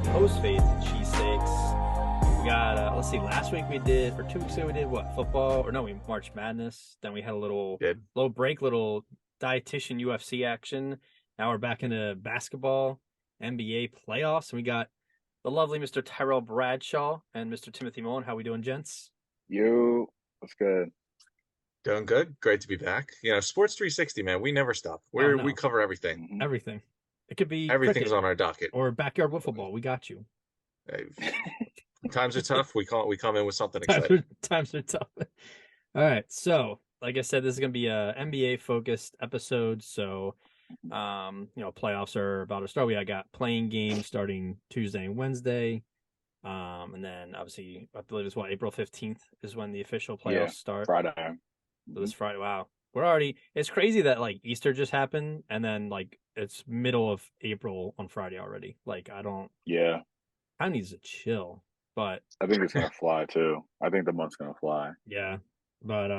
Post-Fades Cheesesteaks. We got, let's see, last week we did, or 2 weeks ago we did what? Football, or no, we March Madness. Then we had a Good. little break, little dietitian UFC action. Now we're back into basketball, NBA playoffs, and we got the lovely Mr. Tyrell Bradshaw and Mr. Timothy Mullen. How we doing, gents? You, what's good? Doing good. Great to be back. Sports 360, man. We never stop. Oh, We no. cover everything. Mhm. Everything. It could be Everything's cricket on our docket. or backyard football. We got you. Times are tough. We come in with something exciting. Times are tough. All right. So, like I said, this is going to be a NBA focused episode. So, playoffs are about to start. We got playing games starting Tuesday and Wednesday. And then obviously, I believe it's April 15th is when the official playoffs start. Friday. So this Friday. Wow. It's crazy that like Easter just happened and then like it's middle of April on Friday already. Like Yeah, time needs to chill. But I think it's gonna fly too. I think the month's gonna fly. yeah. But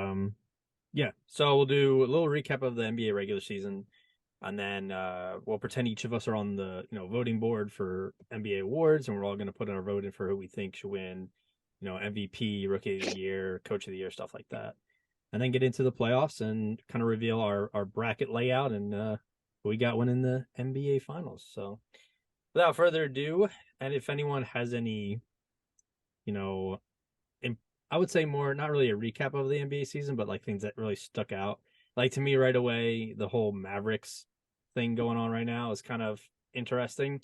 yeah. So we'll do a little recap of the NBA regular season, and then we'll pretend each of us are on the voting board for NBA awards, and we're all going to put our vote in for who we think should win, MVP, Rookie of the Year, Coach of the Year, stuff like that, and then get into the playoffs and kind of reveal our bracket layout and who we got winning the NBA Finals. So without further ado, and if anyone has any, I would say more, not really a recap of the NBA season, but like things that really stuck out. Like to me right away, the whole Mavericks thing going on right now is kind of interesting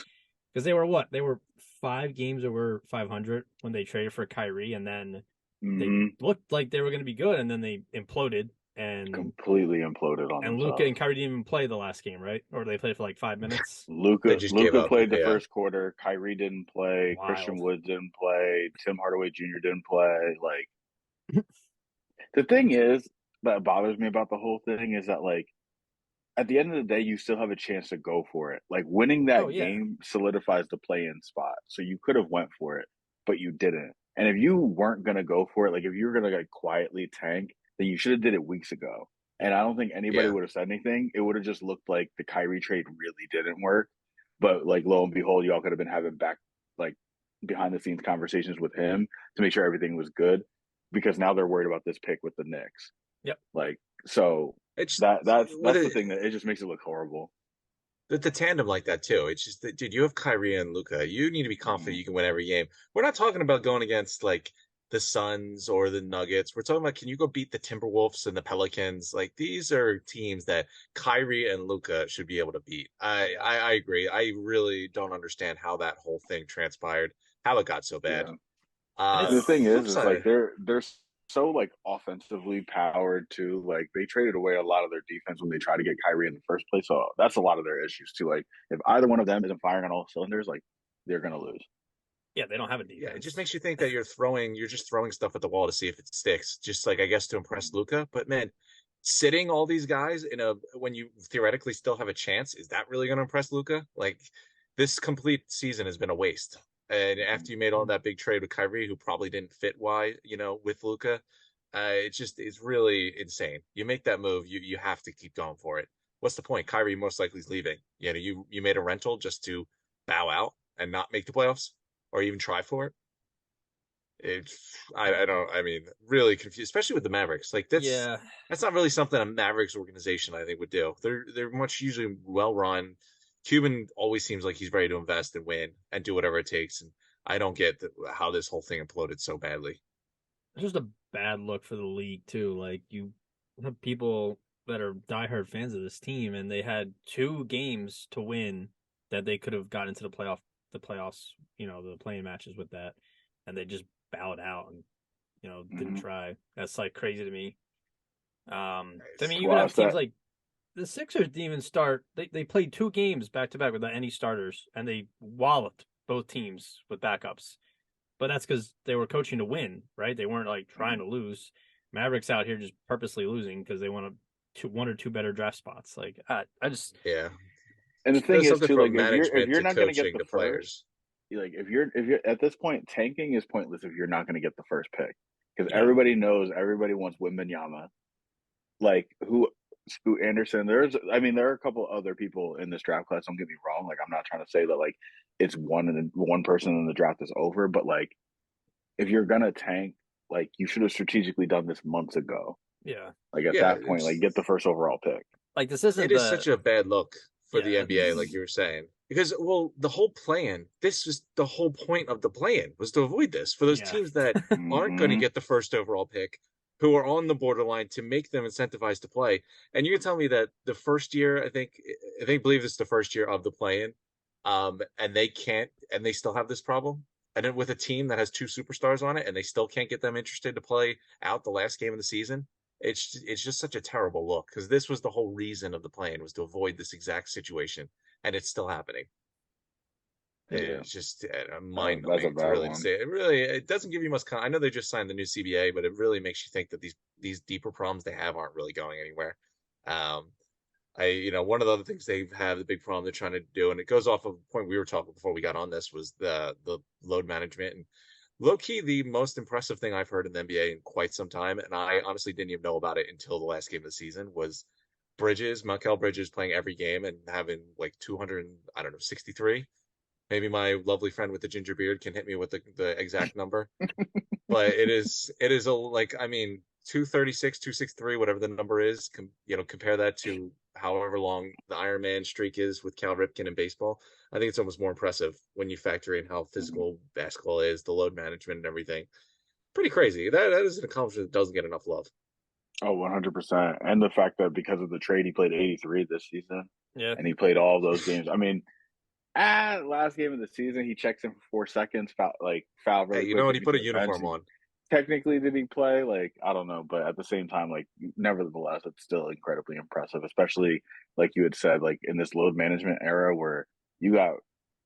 because they were what? They were 5 games over 500 when they traded for Kyrie, and then they looked like they were going to be good, and then they imploded and Completely imploded on and themselves. Luka and Kyrie didn't even play the last game, right? Or they played for like 5 minutes. Luka just gave up. played the Yeah. first quarter. Kyrie didn't play. Wild. Christian Woods didn't play. Tim Hardaway Jr. didn't play. Like the thing is that bothers me about the whole thing is that like at the end of the day, you still have a chance to go for it. Like winning that game solidifies the play-in spot. So you could have went for it, but you didn't. And if you weren't gonna go for it, like if you were gonna like quietly tank, then you should have did it weeks ago. And I don't think anybody would have said anything. It would have just looked like the Kyrie trade really didn't work. But like lo and behold, y'all could have been having back like behind the scenes conversations with him to make sure everything was good. Because now they're worried about this pick with the Knicks. Yep. Like so that's the thing that it just makes it look horrible. The tandem like that too. It's just that, dude, you have Kyrie and Luka. You need to be confident you can win every game. We're not talking about going against like the Suns or the Nuggets. We're talking about can you go beat the Timberwolves and the Pelicans? Like these are teams that Kyrie and Luka should be able to beat. I agree. I really don't understand how that whole thing transpired, how it got so bad. Yeah. The thing is like they're so like offensively powered too. Like they traded away a lot of their defense when they tried to get Kyrie in the first place. So that's a lot of their issues too. Like if either one of them isn't firing on all cylinders, like they're gonna lose. Yeah, they don't have a defense. Yeah, it just makes you think that you're just throwing stuff at the wall to see if it sticks. Just like I guess to impress Luka. But man, sitting all these guys when you theoretically still have a chance, is that really gonna impress Luka? Like this complete season has been a waste. And after you made all that big trade with Kyrie, who probably didn't fit with Luka, it's really insane. You make that move, you have to keep going for it. What's the point? Kyrie most likely is leaving. You made a rental just to bow out and not make the playoffs or even try for it. Really confused, especially with the Mavericks. Like that's not really something a Mavericks organization I think would do. They're much usually well run. Cuban always seems like he's ready to invest and win and do whatever it takes. And I don't get how this whole thing imploded so badly. It's just a bad look for the league too. Like you have people that are diehard fans of this team, and they had 2 games to win that they could have gotten into the playoffs, the playing matches with that, and they just bowed out and didn't try. That's like crazy to me. I mean, you have teams like the Sixers didn't even start. They played 2 games back to back without any starters, and they walloped both teams with backups. But that's because they were coaching to win, right? They weren't like trying to lose. Mavericks out here just purposely losing because they want 1 or 2 better draft spots. Like I just And the thing is too, like if you're not going to get the players, like if you're at this point, tanking is pointless if you're not going to get the first pick because everybody knows everybody wants Wembanyama. Like Scoot Anderson. There are a couple other people in this draft class. Don't get me wrong. Like, I'm not trying to say that like it's one person in the draft is over, but like if you're gonna tank, like you should have strategically done this months ago. Yeah. Like at Yeah, that point, like get the first overall pick. Like this isn't it is such a bad look for the Yeah, NBA, like you were saying, because the whole plan. This was the whole point of the plan was to avoid this for those yeah. teams that aren't going to Mhm. get the first overall pick, who are on the borderline to make them incentivized to play. And you can tell me that the first year, believe this is the first year of the play-in, and they can't, and they still have this problem. And then with a team that has two superstars on it, and they still can't get them interested to play out the last game of the season, it's just such a terrible look because this was the whole reason of the plan was to avoid this exact situation, and it's still happening. Yeah, It's just mind that's a numbing to bad really one. say. It doesn't give you much. I know they just signed the new CBA, but it really makes you think that these deeper problems they have aren't really going anywhere. Um, one of the other things they have, the big problem they're trying to do, and it goes off of a point we were talking before we got on this, was the load management. And low key, the most impressive thing I've heard in the NBA in quite some time, and I honestly didn't even know about it until the last game of the season, was Mikal Bridges playing every game and having like 200, I don't know, 63. Maybe my lovely friend with the ginger beard can hit me with the exact number, but it is like, I mean, 236, 263, whatever the number is. Compare that to however long the Iron Man streak is with Cal Ripken in baseball. I think it's almost more impressive when you factor in how physical basketball is, the load management and everything. Pretty crazy. That is an accomplishment that doesn't get enough love. Oh, 100%. And the fact that because of the trade, he played 83 this season, Yeah. and he played all of those games. I mean, last game of the season, he checks in for 4 seconds, foul really Hey, you quick. know when Gets he me put to a the bench. uniform on. Technically, did he play? Like, I don't know, but at the same time, like, nevertheless, it's still incredibly impressive, especially like you had said, like in this load management era where you got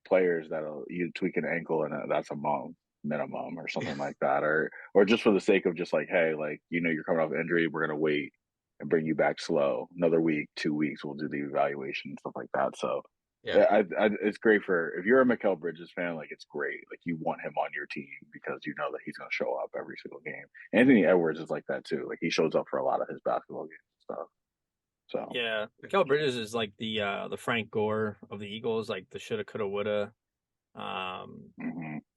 players you tweak an ankle and that's a minimum or something like that, or just for the sake of just like, hey, like you're coming off injury, we're gonna wait and bring you back slow, another week, 2 weeks, we'll do the evaluation and stuff like that. So Yeah. yeah, it's great if you're a Mikal Bridges fan, like it's great. Like you want him on your team because you know that he's going to show up every single game. Anthony Edwards is like that too. Like he shows up for a lot of his basketball games and stuff. So Yeah. Mikael Bridges is like the Frank Gore of the Eagles, like the shoulda, coulda, woulda.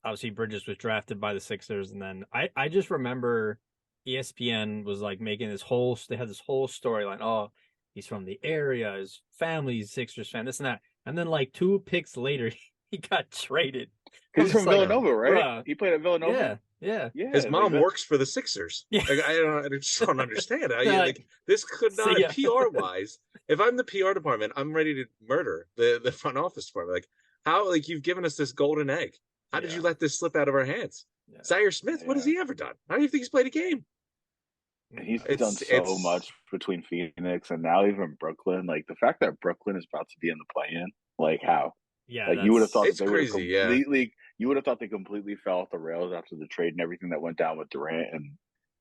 Obviously Bridges was drafted by the Sixers, and then I just remember ESPN was like making they had this whole storyline. Oh, he's from the area, his family's Sixers fan, this and that. And then like 2 picks later, he got traded. he's from like, Villanova, right? bruh. He played at Villanova. Yeah. His Yeah, mom works for the Sixers. Yeah. Like, I just don't understand. Like, This could see not ya. PR wise. If I'm the PR department, I'm ready to murder the front office department. Like, how, like, you've given us this golden egg. How did you let this slip out of our hands? Yeah. Zaire Smith, what has he ever done? How do you think he's played a game? He's done so much between Phoenix and now even Brooklyn. Like the fact that Brooklyn is about to be in the play-in, like how? Yeah, like you would have thought it's that they would have crazy, completely. You would have thought they completely fell off the rails after the trade and everything that went down with Durant and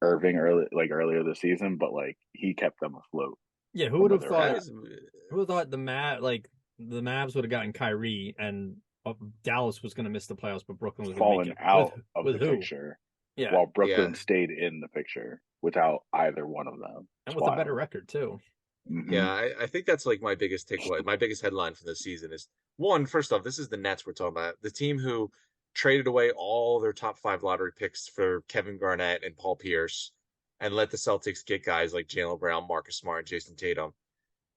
Irving earlier this season, but like he kept them afloat. Yeah, who would have thought? At. Who would have thought the Mavs would have gotten Kyrie and Dallas was going to miss the playoffs, but Brooklyn was fallen out of the who? picture. Yeah, while Brooklyn stayed in the picture without either one of them, and with a better record too. Mm-hmm. Yeah, I think that's like my biggest takeaway. My biggest headline for this season is first off, this is the Nets we're talking about. The team who traded away all their top 5 lottery picks for Kevin Garnett and Paul Pierce and let the Celtics get guys like Jaylen Brown, Marcus Smart, and Jason Tatum.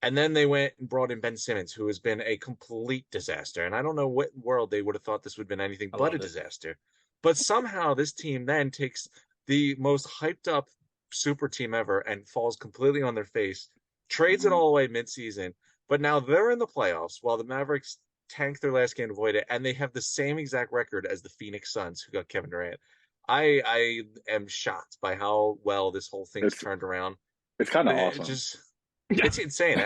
And then they went and brought in Ben Simmons, who has been a complete disaster. And I don't know what world they would have thought this would have been anything but a disaster. But somehow this team then takes the most hyped up super team ever and falls completely on their face, trades it all away midseason. But now they're in the playoffs while the Mavericks tanked their last game to avoid it. And they have the same exact record as the Phoenix Suns, who got Kevin Durant. I am shocked by how well this whole thing's turned around. It's kind of awesome. It's insane.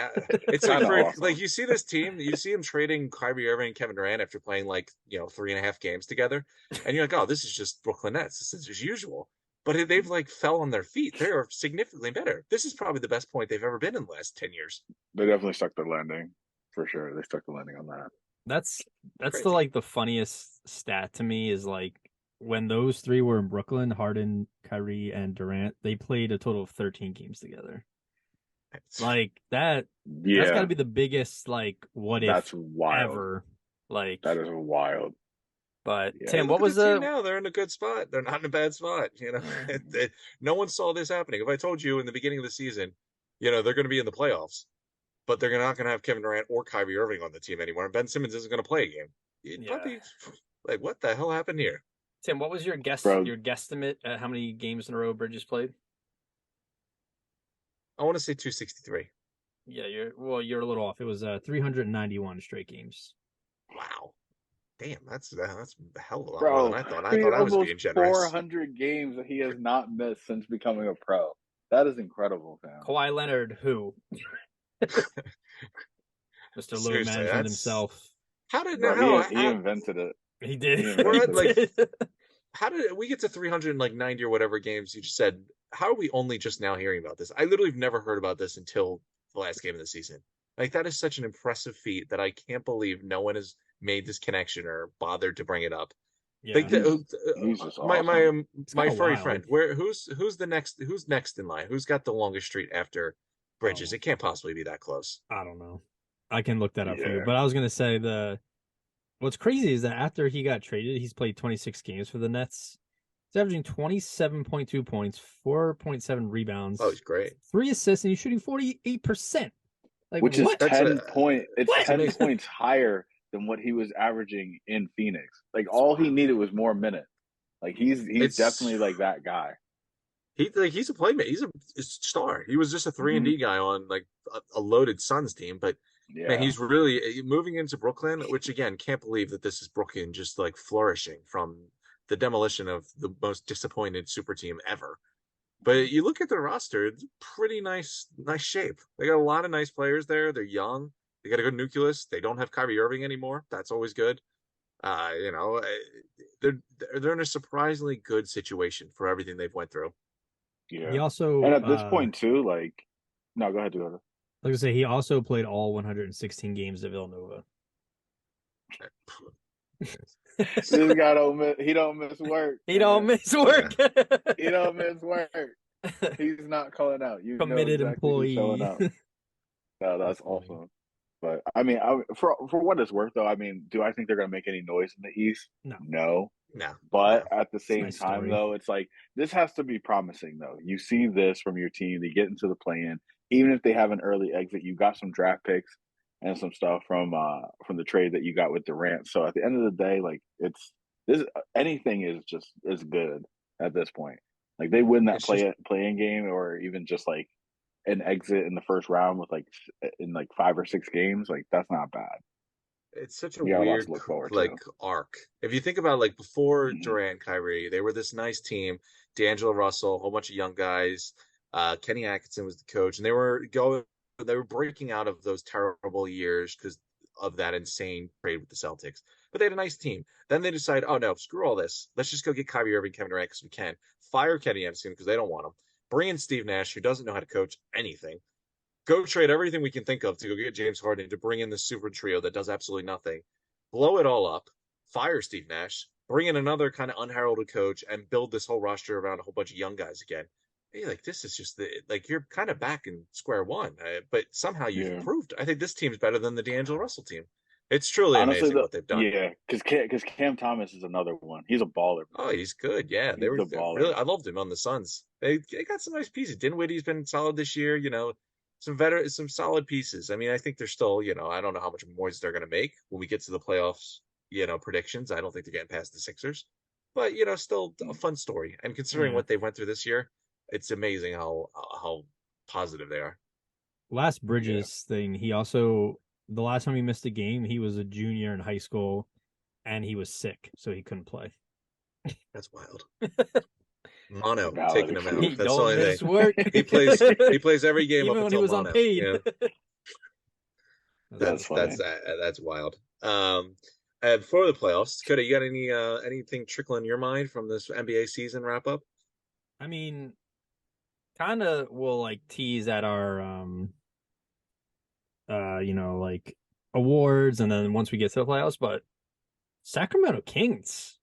It's like like you see this team, you see them trading Kyrie Irving and Kevin Durant after playing 3.5 games together, and you're like, oh, this is just Brooklyn Nets. This is as usual. But they've fell on their feet. They are significantly better. This is probably the best point they've ever been in the last 10 years. They definitely stuck their landing, for sure. They stuck the landing on that. That's the funniest stat to me is like when those 3 were in Brooklyn, Harden, Kyrie, and Durant, they played a total of 13 games together. Like that's got to be the biggest like what That's if wild. ever. Like that is wild. But Yeah. Tim, Look what at was the team now? They're in a good spot. They're not in a bad spot. Yeah. No one saw this happening. If I told you in the beginning of the season, they're going to be in the playoffs, but they're not going to have Kevin Durant or Kyrie Irving on the team anymore, and Ben Simmons isn't going to play a game. You'd probably like, what the hell happened here? Tim, what was your guesstimate at how many games in a row Bridges played? I want to say 263. Yeah, you're a little off. It was 391 straight games. Wow. Damn, that's a hell of a lot Bro, more than I thought. I thought I was being generous. 400 games that he has not missed since becoming a pro. That is incredible, fam. Kawhi Leonard, who? Mr. Low Management himself. How did he invented it? He did. How did we get to 390 or whatever games you just said? How are we only just now hearing about this? I literally have never heard about this until the last game of the season. Like, that is such an impressive feat that I can't believe no one has made this connection or bothered to bring it up. Yeah. Like he's just awesome. my furry friend, who's next in line? Who's got the longest streak after Bridges? It can't possibly be that close. I don't know. I can look that up for you. But I was gonna say what's crazy is that after he got traded, he's played 26 games for the Nets. He's averaging 27.2 points, 4.7 rebounds. Oh, he's great. 3 assists, and he's shooting 48%. Like, which is 10 points. It's what? 10 points higher than what he was averaging in Phoenix. Like, all he needed was more minutes. Like, he's definitely like that guy. He's a playmate. He's a star. He was just a 3-and-D guy on like a loaded Suns team, but man, he's really moving into Brooklyn, which again, can't believe that this is Brooklyn just like flourishing from the demolition of the most disappointed super team ever. But you look at their roster, it's pretty nice shape. They got a lot of nice players there. They're young. They got a good nucleus. They don't have Kyrie Irving anymore. That's always good. They're in a surprisingly good situation for everything they've went through. Yeah. He also, and at this point too, like, no, go ahead, Dakota. Like I say, he also played all 116 games at Villanova. This guy don't miss work. He don't miss work. He don't miss work. He's not calling out. You committed employee. No, that's awesome. But I mean, for what it's worth, though, I mean, do I think they're going to make any noise in the East? No. But at the same time, though, it's like this has to be promising. Though you see this from your team, they get into the play-in. Even if they have an early exit, you got some draft picks and some stuff from the trade that you got with Durant. So at the end of the day, like anything is good at this point. Like they win that play-in game, or even just like an exit in the first round with like in like 5 or 6 games. Like that's not bad. It's such a weird arc. If you think about like before Durant, Kyrie, they were this nice team. D'Angelo Russell, a whole bunch of young guys. Kenny Atkinson was the coach, and they were breaking out of those terrible years because of that insane trade with the Celtics. But they had a nice team. Then they decide, oh no, screw all this. Let's just go get Kyrie Irving, Kevin Durant because we can. Fire Kenny Atkinson because they don't want him. Bring in Steve Nash, who doesn't know how to coach anything. Go trade everything we can think of to go get James Harden to bring in the super trio that does absolutely nothing. Blow it all up. Fire Steve Nash. Bring in another kind of unheralded coach and build this whole roster around a whole bunch of young guys again. Hey, like this is just you're kind of back in square one, but somehow you've improved. I think this team's better than the D'Angelo Russell team. It's truly amazing what they've done. Yeah, because Cam Thomas is another one. He's a baller. Oh, he's good. Yeah, they were really. I loved him on the Suns. They got some nice pieces. Dinwiddie's been solid this year. Some solid pieces. I mean, I think they're still. I don't know how much more they're going to make when we get to the playoffs. Predictions. I don't think they're getting past the Sixers, but still a fun story. And considering what they went through this year, it's amazing how positive they are. Last Bridges thing, he also the last time he missed a game, he was a junior in high school, and he was sick, so he couldn't play. That's wild. Mono taking him out. That's the only thing. Work. He plays every game even up when until he was mono. unpaid. That's wild. And for the playoffs, Dakota, you got anything trickling in your mind from this NBA season wrap up? I mean, kind of will tease at our awards, and then once we get to the playoffs, but Sacramento Kings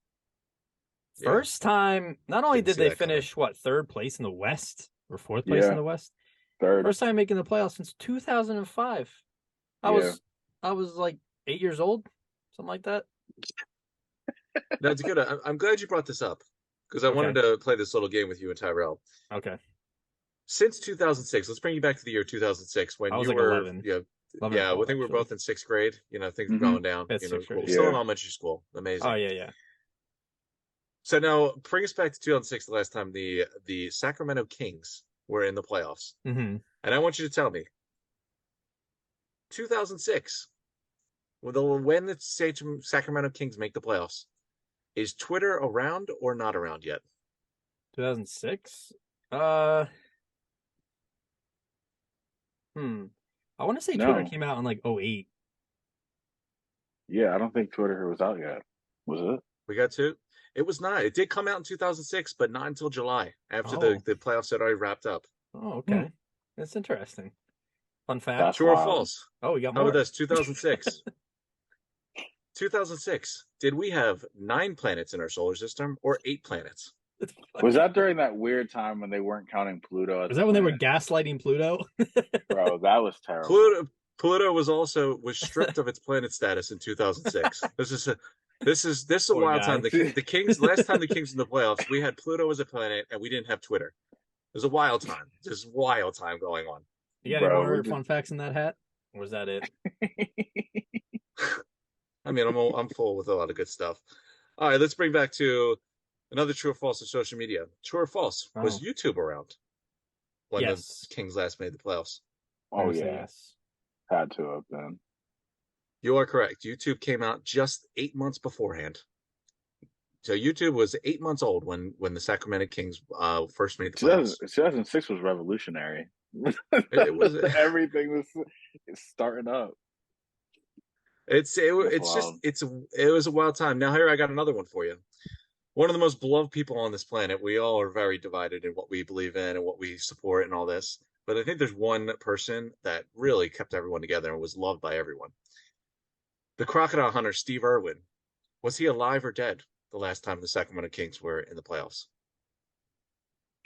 first time, not only did they finish third place in the West or fourth place in the West, Third. First time making the playoffs since 2005. I Yeah. was like 8 years old, something like that. Now, Dakota, I'm glad you brought this up because I wanted to play this little game with you and Tyrell. Okay. Since 2006, let's bring you back to the year 2006 when I was you like were, 11. yeah, 11 or I 12, think we were actually. both in sixth grade. Things were going down. That's sixth grade, Still in yeah. elementary school. Amazing. Oh, yeah. So now bring us back to 2006, the last time the Sacramento Kings were in the playoffs. Mm-hmm. And I want you to tell me, 2006, when the Sacramento Kings make the playoffs, is Twitter around or not around yet? 2006? I want to say Twitter came out in like 08. Yeah, I don't think Twitter was out yet. Was it? We got two. It was not. It did come out in 2006, but not until July after the playoffs had already wrapped up. Oh, okay. That's interesting. Fun fact. That's True or wild. false? Oh, we got How more. about this? 2006. 2006. Did we have 9 planets in our solar system or 8 planets? Was that during that weird time when they weren't counting Pluto? Was that when they were gaslighting Pluto? Bro, that was terrible. Pluto was stripped of its planet status in 2006. This is a wild time. The Kings, last time the Kings in the playoffs, we had Pluto as a planet and we didn't have Twitter. It was a wild time. Just wild time going on. You got any more fun facts in that hat? Or was that it? I mean, I'm full with a lot of good stuff. All right, let's bring back to another true or false of social media. True or false? Was YouTube around when the Kings last made the playoffs? Oh, yeah. Yes. Had to have been. You are correct. YouTube came out just 8 months beforehand. So YouTube was 8 months old when the Sacramento Kings first made the playoffs. 2006 was revolutionary. It was everything was starting up. It was a wild time. Now here I got another one for you. One of the most beloved people on this planet. We all are very divided in what we believe in and what we support and all this. But I think there's one person that really kept everyone together and was loved by everyone. The crocodile hunter, Steve Irwin. Was he alive or dead the last time the Sacramento Kings were in the playoffs?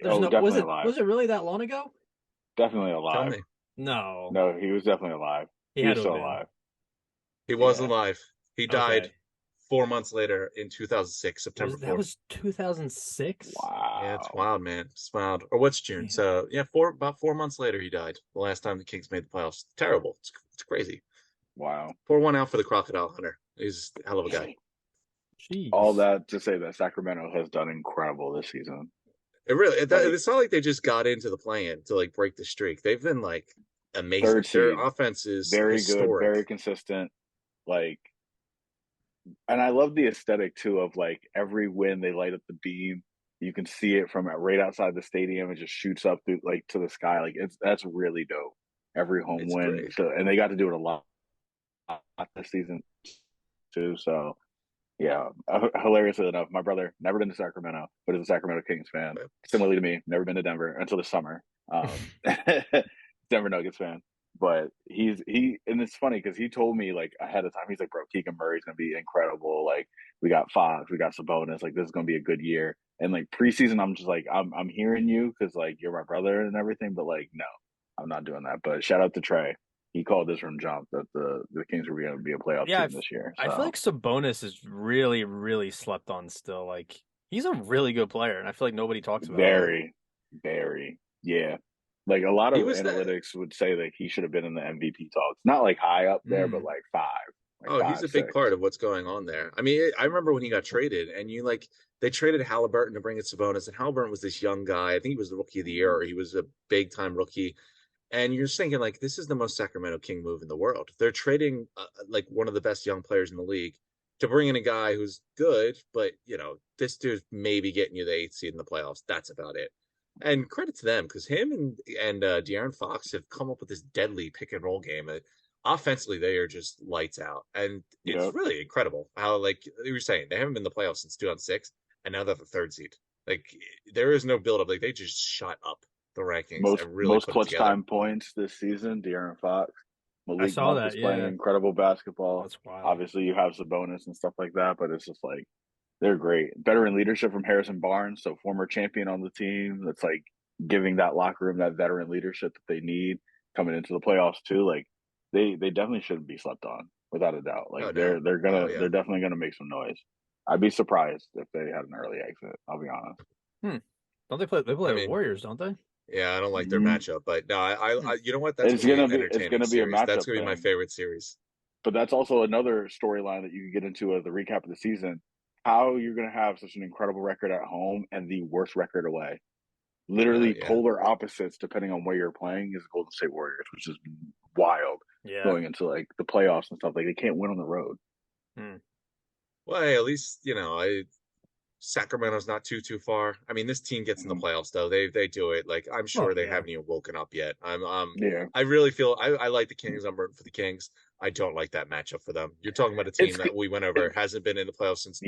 Definitely alive. Was it really that long ago? Definitely alive. Tell me. No, he was definitely alive. He was still alive. He was alive. He died 4 months later in 2006, September 4th. That was 2006? Wow. Yeah, it's wild, man. It's wild. Or what's June? So, yeah, about 4 months later, he died. The last time the Kings made the playoffs. Terrible. It's crazy. Wow. Pour one out for the crocodile hunter. He's a hell of a guy. Jeez. All that to say that Sacramento has done incredible this season. It's not like they just got into the play-in to like break the streak. They've been like amazing. Their offense is very historic. Good, very consistent. And I love the aesthetic too of like every win they light up the beam. You can see it from right outside the stadium. It just shoots up through to the sky. That's really dope. Every home win, and they got to do it a lot this season too. So yeah, hilariously enough, my brother never been to Sacramento, but is a Sacramento Kings fan. Similarly to me, never been to Denver until this summer. Denver Nuggets fan. But and it's funny because he told me like ahead of time, he's like, bro, Keegan Murray's gonna be incredible. Like we got Fox, we got Sabonis, like this is gonna be a good year. And like preseason, I'm just like, I'm hearing you because like you're my brother and everything, but like no, I'm not doing that. But shout out to Trey. He called this from jump that the Kings were gonna be a playoff team this year. So. I feel like Sabonis is really, really slept on still. Like he's a really good player, and I feel like nobody talks about him. Very, yeah. Like a lot of analytics would say that he should have been in the MVP talks. Not like high up there, but like 5. He's a big part of what's going on there. I mean, I remember when he got traded, and they traded Halliburton to bring in Sabonis, and Halliburton was this young guy. I think he was the rookie of the year, or he was a big time rookie. And you're just thinking like, this is the most Sacramento King move in the world. They're trading like one of the best young players in the league to bring in a guy who's good, but this dude's maybe getting you the 8th seed in the playoffs. That's about it. And credit to them because him and De'Aaron Fox have come up with this deadly pick and roll game. Offensively, they are just lights out, and it's really incredible how, like you were saying, they haven't been in the playoffs since 2006, and now they're the 3rd seed. Like there is no build up. Like they just shot up the rankings. Most clutch time points this season. De'Aaron Fox. I saw that. Is playing incredible basketball. That's wild. Obviously, you have Sabonis and stuff like that, but it's just like. They're great. Veteran leadership from Harrison Barnes, so former champion on the team. That's like giving that locker room that veteran leadership that they need coming into the playoffs too. Like they definitely shouldn't be slept on without a doubt. Like Oh no. they're definitely gonna make some noise. I'd be surprised if they had an early exit. I'll be honest. Don't they play? They play I the mean, Warriors, don't they? yeah, I don't like their matchup, but no, you know what? That's It's gonna be gonna an be it's entertaining gonna be a series. matchup That's gonna be my thing. favorite series. But that's also another storyline that you can get into as the recap of the season. How you're gonna have such an incredible record at home and the worst record away. Literally Yeah. polar opposites depending on where you're playing is Golden State Warriors, which is wild Yeah. going into like the playoffs and stuff. Like they can't win on the road. Well, hey, at least Sacramento's not too far. I mean, this team gets in the playoffs though. They do it. Like I'm sure they haven't even woken up yet. I really feel I like the Kings. I'm rooting for the Kings. I don't like that matchup for them. You're talking about a team that we went over hasn't been in the playoffs since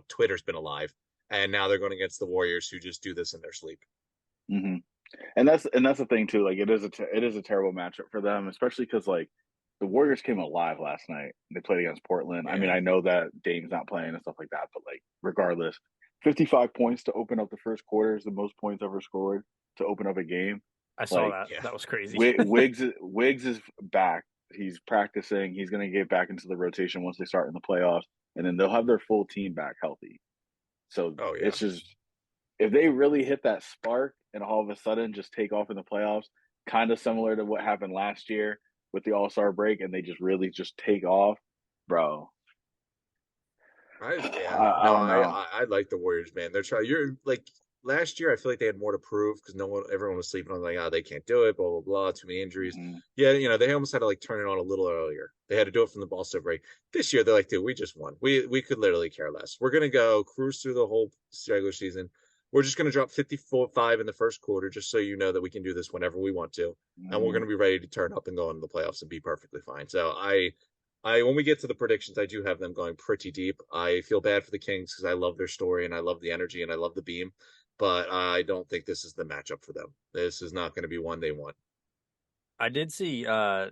Twitter's been alive, and now they're going against the Warriors who just do this in their sleep. Mm-hmm. And that's the thing too. Like it is a terrible matchup for them, especially because like the Warriors came alive last night. They played against Portland. Yeah. I mean, I know that Dame's not playing and stuff like that, but like regardless, 55 points to open up the first quarter is the most points ever scored to open up a game. I saw that. Yeah. That was crazy. Wiggs is back. He's practicing. He's going to get back into the rotation once they start in the playoffs, and then they'll have their full team back healthy. So it's just if they really hit that spark and all of a sudden just take off in the playoffs, kind of similar to what happened last year with the All-Star break, and they just really just take off, bro. I don't know. I like the Warriors, man. They're trying. You're like last year. I feel like they had more to prove because everyone was sleeping on like, they can't do it, blah blah blah. Too many injuries. Mm-hmm. Yeah, they almost had to like turn it on a little earlier. They had to do it from the All-Star break. This year, they're like, dude, we just won. We could literally care less. We're gonna go cruise through the whole regular season. We're just going to drop 54-5 in the first quarter, just so you know that we can do this whenever we want to, and we're going to be ready to turn up and go into the playoffs and be perfectly fine. So I when we get to the predictions, I do have them going pretty deep. I feel bad for the Kings because I love their story and I love the energy and I love the beam, but I don't think this is the matchup for them. This is not going to be one they want. I did see. I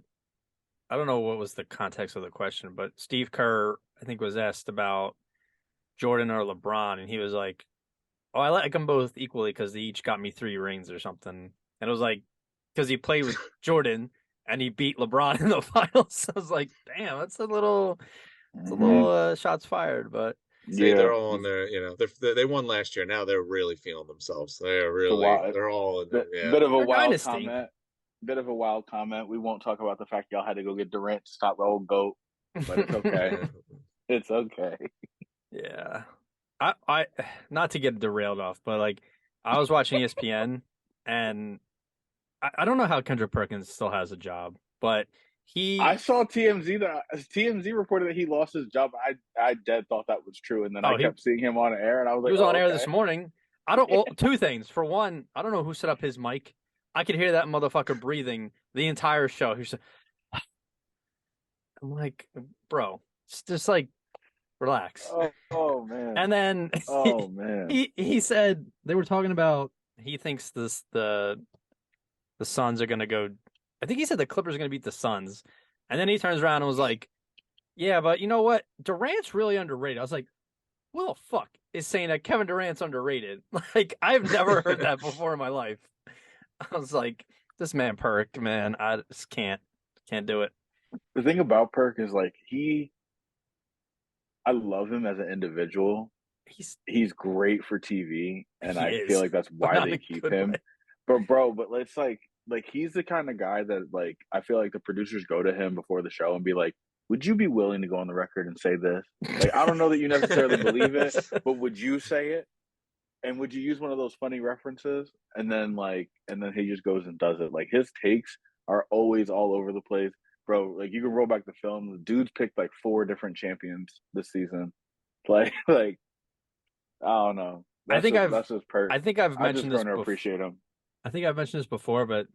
don't know what was the context of the question, but Steve Kerr, I think, was asked about Jordan or LeBron, and he was like, "Oh, I like them both equally because they each got me 3 rings or something." And it was like, because he played with Jordan and he beat LeBron in the finals. I was like, damn, that's a little shots fired. But they're all in there. They won last year. Now they're really feeling themselves. They're all in there. Yeah. Bit of a wild comment. Bit of a wild comment. We won't talk about the fact y'all had to go get Durant to stop the old GOAT, but it's okay. It's okay. Yeah. I not to get derailed off, but like I was watching ESPN and I don't know how Kendrick Perkins still has a job, but I saw TMZ reported that he lost his job. I dead thought that was true, and then I kept seeing him on air, and I was like, he was on air this morning. Two things. For one, I don't know who set up his mic. I could hear that motherfucker breathing the entire show. He said, I'm like, bro, it's just like, relax. Oh man. And then he said they were talking about he thinks the Suns are gonna go. I think he said the Clippers are gonna beat the Suns. And then he turns around and was like, yeah, but you know what? Durant's really underrated. I was like, well, fuck is saying that Kevin Durant's underrated. Like, I've never heard that before in my life. I was like, this man Perk, man, I just can't do it. The thing about Perk is like I love him as an individual. He's great for TV, and I feel like that's why they keep him. But it's like he's the kind of guy that like I feel like the producers go to him before the show and be like, would you be willing to go on the record and say this? Like, I don't know that you necessarily believe it, but would you say it? And would you use one of those funny references? And then he just goes and does it. Like, his takes are always all over the place. Bro, like, you can roll back the film. The dude's picked like 4 different champions this season. Like I don't know. That's his perk. I think I've mentioned this before. Appreciate him. I think I've mentioned this before, but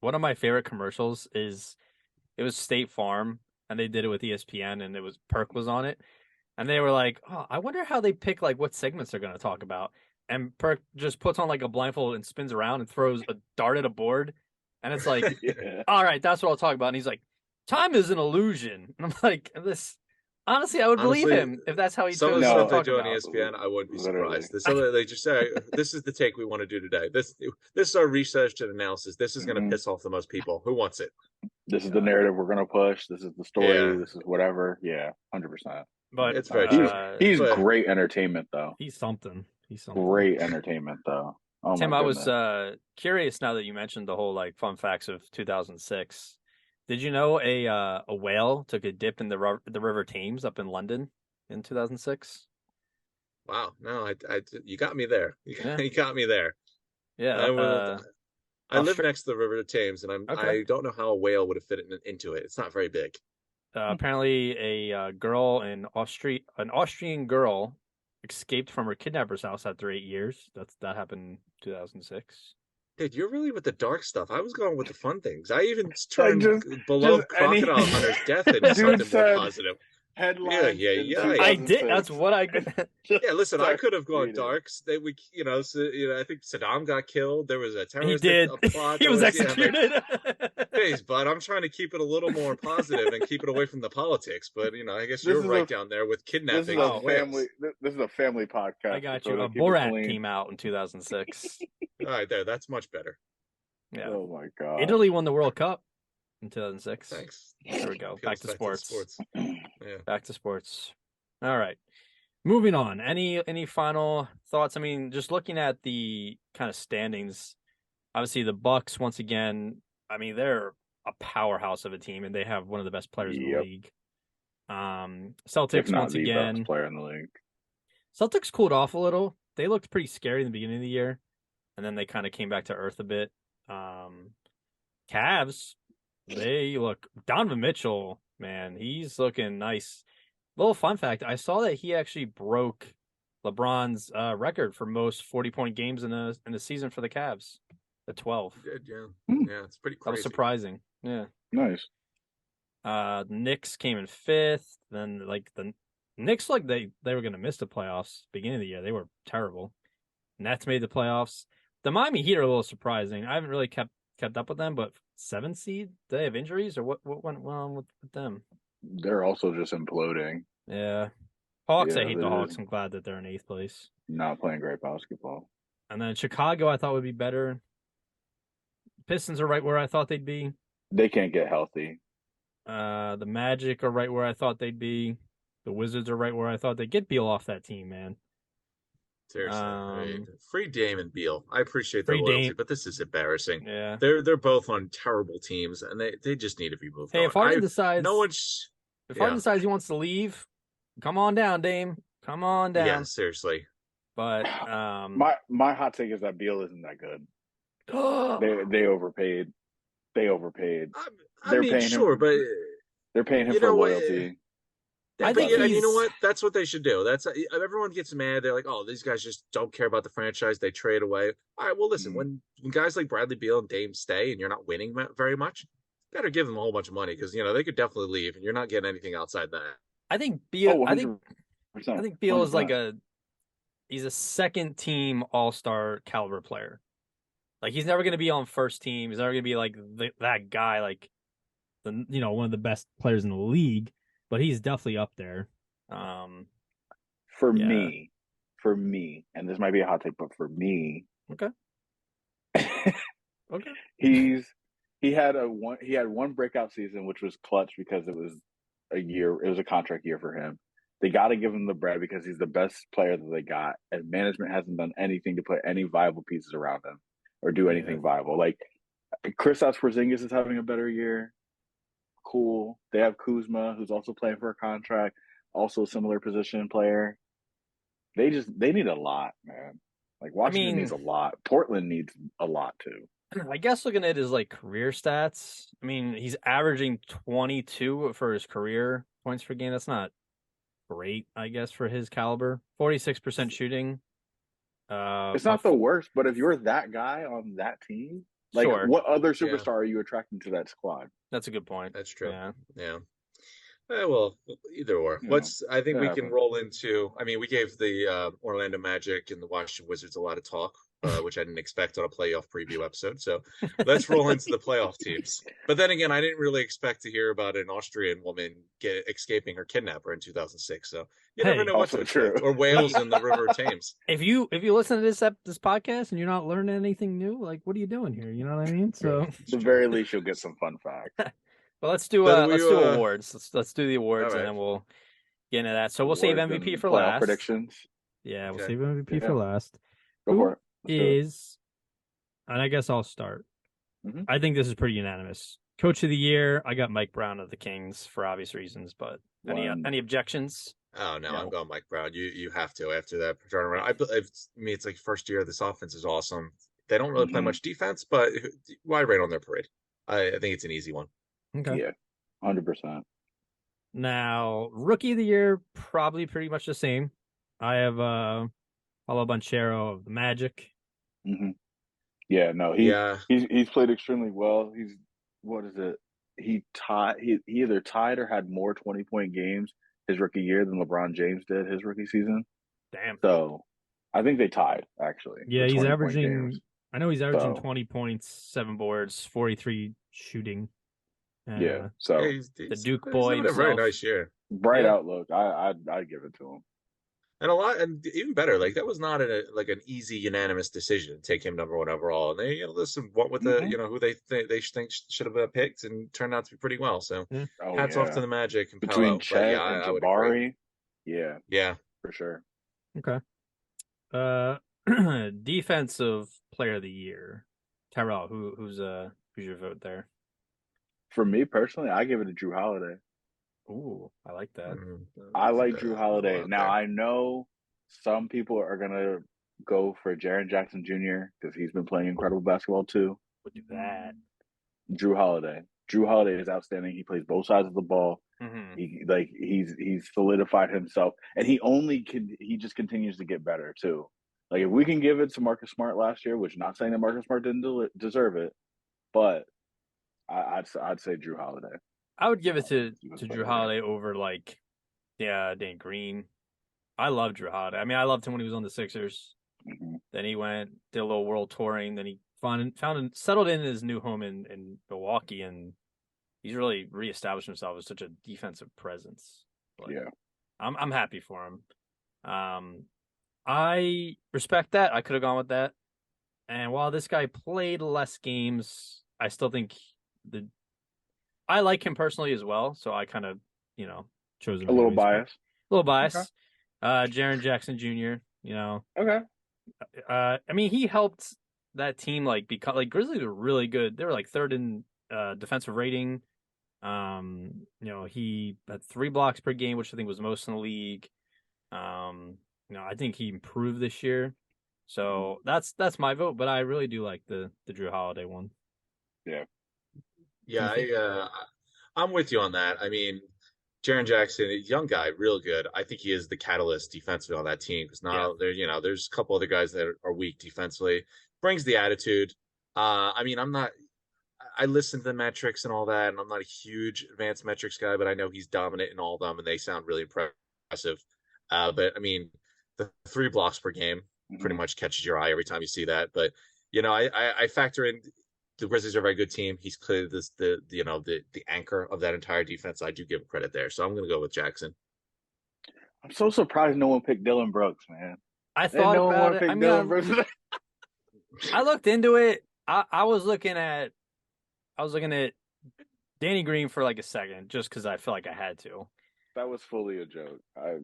one of my favorite commercials is it was State Farm, and they did it with ESPN, and Perk was on it, and they were like, "Oh, I wonder how they pick like what segments they're going to talk about." And Perk just puts on like a blindfold and spins around and throws a dart at a board, and it's like, "All right, that's what I'll talk about." And he's like, "Time is an illusion," and I'm like, Honestly, I would believe him if that's how he some of chose the to stuff they talk do on about. ESPN, I wouldn't be Literally. surprised. Some of it, they just say, "This is the take we want to do today. This is our research and analysis. This is going to piss off the most people. Who wants it? This is the narrative we're going to push. This is the story. Yeah. This is whatever. Yeah, 100%. But It's very true. He's But great entertainment, though. he's something. He's something. Great entertainment, though. Oh Tim, my I goodness. was curious now that you mentioned the whole like fun facts of 2006. Did you know a whale took a dip in the River Thames up in London in 2006? wow, no, you got me there. Yeah. You got me there. Yeah. I live next to the River Thames, and Okay. I don't know how a whale would have fit into it. It's not very big. Apparently, a girl in an Austrian girl, escaped from her kidnapper's house after 8 years. That happened in 2006. Dude, you're really with the dark stuff. I was going with the fun things. I even turned beloved crocodile hunter's death into something more positive. Headlines. Yeah. I did. That's what I. Yeah, listen, I could have gone darks. I think Saddam got killed. There was a terrorist plot. He was executed. Please, but I'm trying to keep it a little more positive and keep it away from the politics. But I guess you're right down there with kidnapping. This is a family podcast. I got you. Borat came out in 2006. All right, that's much better. Yeah. Oh my god. Italy won the World Cup in 2006. Thanks. There we go. Back to sports. Yeah. Back to sports. All right. Moving on. Any final thoughts? I mean, just looking at the kind of standings, obviously the Bucks once again, I mean, they're a powerhouse of a team and they have one of the best players in the league. Celtics once again, best player in the league. Celtics cooled off a little. They looked pretty scary in the beginning of the year, and then they kind of came back to earth a bit. Cavs, they look. Donovan Mitchell, man, he's looking nice. Little fun fact: I saw that he actually broke LeBron's record for most 40-point games in the season for the Cavs, at 12. Good, yeah, it's pretty crazy. That was surprising. Yeah, nice. Knicks came in 5th. Then the Knicks, like they were gonna miss the playoffs beginning of the year. They were terrible. Nets made the playoffs. The Miami Heat are a little surprising. I haven't really kept up with them, but 7th seed, do they have injuries or what went wrong with them? They're also just imploding. Yeah. Hawks, I hate the Hawks. I'm glad that they're in 8th place. Not playing great basketball. And then Chicago, I thought would be better. Pistons are right where I thought they'd be. They can't get healthy. The Magic are right where I thought they'd be. The Wizards are right where I thought they'd get Beal off that team, man. Seriously, free Dame and Beal. I appreciate their loyalty, but this is embarrassing. Yeah, they're both on terrible teams, and they just need to be moved. Hey, if Harden decides, Harden decides he wants to leave, come on down, Dame. Come on down. Yeah, seriously. But my hot take is that Beal isn't that good. they overpaid. I mean, sure, but they're paying him for loyalty. I think, and you know what? That's what they should do. That's everyone gets mad. They're like, "Oh, these guys just don't care about the franchise. They trade away." All right, well, listen. When guys like Bradley Beal and Dame stay, and you're not winning very much, better give them a whole bunch of money because they could definitely leave, and you're not getting anything outside that. I think Beal. I think Beal 100%. is like he's a second team All-Star caliber player. Like he's never going to be on first team. He's never going to be like that guy, like one of the best players in the league. But he's definitely up there. For me, and this might be a hot take, but for me, okay. He had one breakout season, which was clutch because it was a contract year for him. They got to give him the bread because he's the best player that they got, and management hasn't done anything to put any viable pieces around him or do anything viable. Like Kristaps Porzingis is having a better year. Cool. They have Kuzma, who's also playing for a contract, also a similar position player. They need a lot, man. Like Washington needs a lot. Portland needs a lot too. I guess looking at his like career stats, I mean, he's averaging 22 for his career points per game. That's not great, I guess, for his caliber. 46% shooting. It's not the worst, but if you're that guy on that team, like what other superstar are you attracting to that squad? That's a good point. That's true. Yeah. Well, either or. You know, I think that we can happens. roll into. I mean, we gave the Orlando Magic and the Washington Wizards a lot of talk, which I didn't expect on a playoff preview episode. So let's roll into the playoff teams. But then again, I didn't really expect to hear about an Austrian woman escaping her kidnapper in 2006. So you never Hey, know what to Also true. expect. Or whales in the River Thames. if you listen to this podcast and you're not learning anything new, like what are you doing here? You know what I mean? True. So, At It's the true. very least, you'll get some fun facts. well, So do we? let's do awards. Let's do the All awards and right. then we'll get into that. So we'll save Awards MVP and for playoff last. predictions. Yeah, we'll Okay. save MVP Yeah. for last. Go for it. Let's do it. And I guess I'll start. Mhm. I think this is pretty unanimous. Coach of the year, I got Mike Brown of the Kings for obvious reasons, but One. any objections? Oh no, No. I'm going Mike Brown. You have to after that turnaround. I mean, it's like first year. This offense is awesome. They don't really play Mhm. much defense, but why rain on their parade? I think it's an easy one. Okay. Yeah, 100%. Now, rookie of the year, probably pretty much the same. I have Paulo Banchero of the Magic. Hmm. Yeah, no, Yeah, he's played extremely well. He's what is it? He either tied or had more 20-point games his rookie year than LeBron James did his rookie season. Damn. So I think they tied actually. Yeah, with he's 20-point averaging. games. I know he's averaging So 20 points, 7 boards, 43 shooting. yeah, so yeah, The Duke he's boy having a very himself. nice year, bright Yeah. outlook. I'd give it to him. and and even better. Like that was not like an easy unanimous decision to take him #1 overall. And they listen, what with the Mhm. who they think should have picked, and turned out to be pretty well. So Yeah. Oh hats off to yeah, the Magic and between Paolo. But yeah, Chet and I would agree. Jabari, yeah, Yeah. for sure. Okay. Defensive player of the year. Tyrell, who's your vote there? For me personally, I give it to Drew Holiday. Ooh, I like that. I like Drew A Holiday. lot Now there. I know some people are gonna go for Jaren Jackson Jr. because he's been playing incredible basketball too. Would do that. Drew Holiday. Drew Holiday is outstanding. He plays both sides of the ball. Mm-hmm. He's solidified himself, and he just continues to get better too. Like if we can give it to Marcus Smart last year, which not saying that Marcus Smart didn't deserve it, but I'd say Drew Holiday. I would give it to Defense Drew player of the year. Holiday over Dan Green. I love Drew Holiday. I mean, I loved him when he was on the Sixers. Mhm. Then he did a little world touring. Then he settled in his new home in Milwaukee, and he's really reestablished himself as such a defensive presence. But Yeah. I'm happy for him. I respect that. I could have gone with that. And while this guy played less games, I still think I like him personally as well. So I kind of, chose him. A little anyways. biased. A little bias. Okay. Jaren Jackson Jr., Okay. I mean, he helped that team become Grizzlies were really good. They were third in defensive rating. He had 3 blocks per game, which I think was most in the league. I think he improved this year. So that's my vote, but I really do like the Drew Holiday one. Yeah. Yeah, I'm with you on that. I mean, Jaren Jackson, a young guy, real good. I think he is the catalyst defensively on that team because there's a couple other guys that are weak defensively. Brings the attitude. I mean, I listen to the metrics and all that, and I'm not a huge advanced metrics guy, but I know he's dominant in all of them, and they sound really impressive. But I mean, the 3 blocks per game pretty much catches your eye every time you see that. But I factor in the Grizzlies are a very good team. He's clearly the anchor of that entire defense. I do give him credit there, so I'm going to go with Jackson. I'm so surprised no one picked Dylan Brooks, man. I thought no about it. one I picked mean, Dylan Brooks. I looked into it. I was looking at Danny Green for a second, just because I felt like I had to. That was fully a joke. I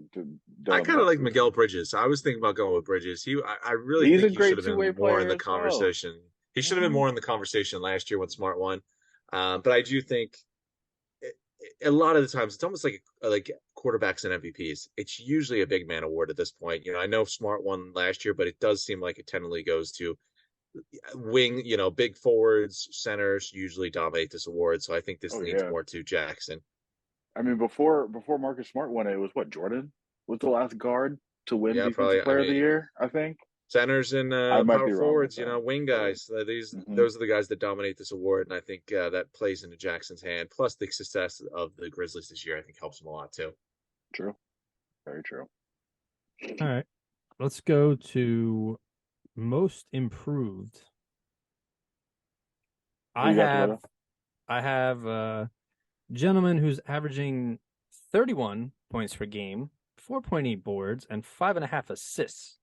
kind of like Miguel Bridges. I was thinking about going with Bridges. I really He's think a he great should have two-way been more in player the as well. conversation. He should have been more in the conversation last year when Smart won. But I do think a lot of the times it's almost like quarterbacks and MVPs. It's usually a big man award at this point. I know Smart won last year, but it does seem like it tentatively goes to wing. Big forwards, centers usually dominate this award. So I think this leans more to Jackson. I mean, before Marcus Smart won it was what, Jordan was the last guard to win Defensive Player of the Year, I think. Centers and I might power be wrong with forwards, that. wing guys. Those are the guys that dominate this award, and I think that plays into Jackson's hand. Plus, the success of the Grizzlies this year, I think, helps him a lot too. True. Very true. All right. Let's go to most improved. I have a gentleman who's averaging 31 points per game, 4.8 boards, and 5.5 assists.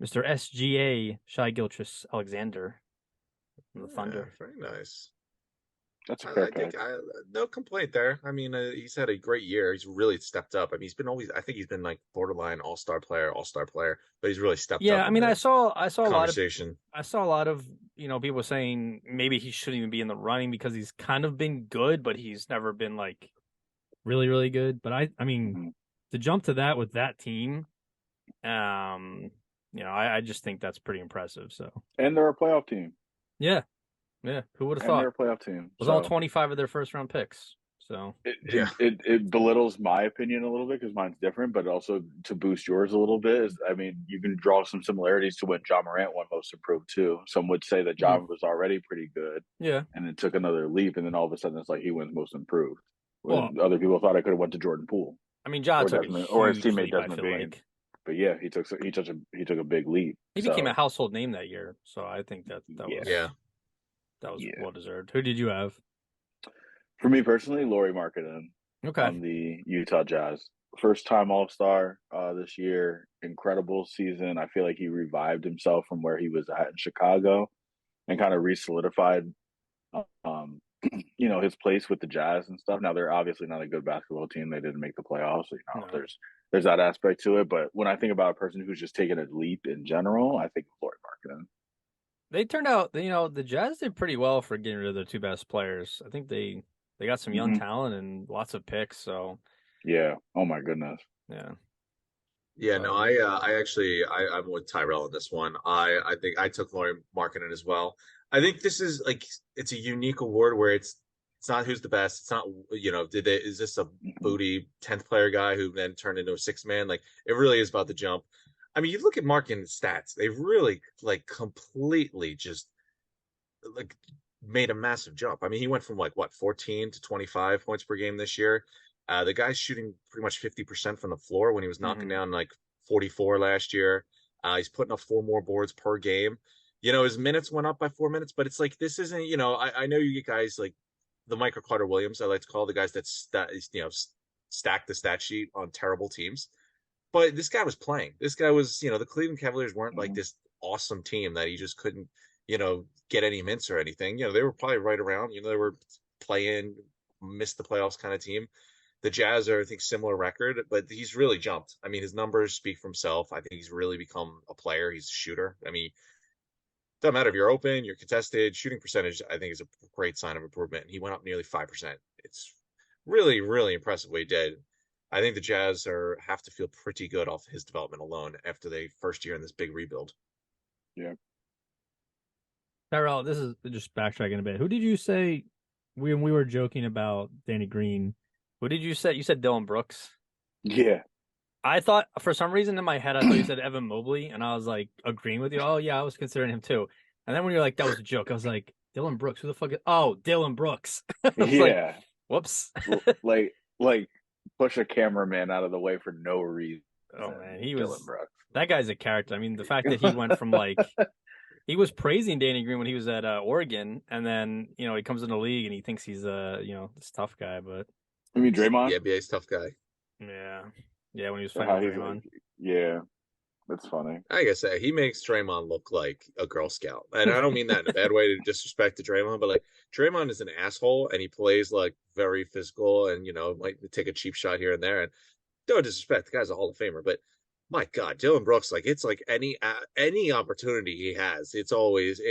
Mr. SGA Shai Gilgeous-Alexander from the Thunder. Very nice. That's a fair pick. No complaint there. I mean, he's had a great year. He's really stepped up. I mean, I think he's been like borderline all-star player, but he's really stepped up. Yeah, I mean, I saw a conversation. I saw a lot of, people saying maybe he shouldn't even be in the running because he's kind of been good, but he's never been like really, really good. But I mean, to jump to that with that team, I just think that's pretty impressive. So, and they're a playoff team. Yeah. Who would have thought? They're a playoff team. It was all 25 of their first round picks. So it belittles my opinion a little bit because mine's different, but also to boost yours a little bit you can draw some similarities to when John Morant won most improved too. Some would say that John was already pretty good. Yeah. And it took another leap, and then all of a sudden it's like he wins most improved. When other people thought I could have went to Jordan Poole. I mean, John took or his teammate leap, Desmond Bain. like. But yeah, he took a big leap. He became a household name that year, so I think that was well deserved. Who did you have? For me personally, Lauri Markkanen. Okay. On the Utah Jazz. First time All-Star this year. Incredible season. I feel like he revived himself from where he was at in Chicago and kind of re-solidified his place with the Jazz and stuff. Now they're obviously not a good basketball team. They didn't make the playoffs. So, there's that aspect to it. But when I think about a person who's just taken a leap in general, I think of Lauri Markkanen. They turned out, the Jazz did pretty well for getting rid of their two best players. I think they got some young talent and lots of picks. So yeah. Oh my goodness. Yeah. Yeah. No, I'm with Tyrell in this one. I think I took Lauri Markkanen as well. I think this is it's a unique award where it's not who's the best. It's not is this a booty 10th player guy who then turned into a 6-man? Like it really is about the jump. I mean, you look at Markkanen's stats; they've really completely just made a massive jump. I mean, he went from 14 to 25 points per game this year. The guy's shooting pretty much 50% from the floor when he was knocking down 44 last year. He's putting up 4 more boards per game. His minutes went up by 4 minutes, but it's this isn't. I know you get guys like the Michael Carter Williams. I like to call the guys that stack the stat sheet on terrible teams. But this guy was playing. This guy was, the Cleveland Cavaliers weren't like this awesome team that he just couldn't, get any mints or anything. They were probably right around. They were playing, missed the playoffs kind of team. The Jazz are, I think, similar record, but he's really jumped. I mean, his numbers speak for himself. I think he's really become a player. He's a shooter. I mean, doesn't matter if you're open, you're contested. Shooting percentage, I think, is a great sign of improvement. And he went up nearly 5%. It's really, really impressive what he did. I think the Jazz have to feel pretty good off his development alone after their first year in this big rebuild. Yeah. Tyrell, this is just backtracking a bit. Who did you say when we were joking about Danny Green? Who did you say? You said Dylan Brooks. Yeah. I thought for some reason in my head I thought you said Evan Mobley, and I was agreeing with you. Oh yeah, I was considering him too. And then when you're that was a joke, I was like, Dylan Brooks, who the fuck is? Oh, Dylan Brooks. Yeah. Whoops. Push a cameraman out of the way for no reason. Oh man, that guy's a character. I mean, the fact that he went from he was praising Danny Green when he was at Oregon, and then he comes in the league and he thinks he's this tough guy. But I mean, Draymond. Yeah, BA's tough guy. Yeah, when he was fighting Draymond. Yeah, that's funny. Like I say, he makes Draymond look like a Girl Scout, and I don't mean that in a bad way to disrespect to Draymond, but Draymond is an asshole, and he plays very physical, and might take a cheap shot here and there. And don't disrespect, the guy's a Hall of Famer, but my God, Dylan Brooks, it's any opportunity he has, it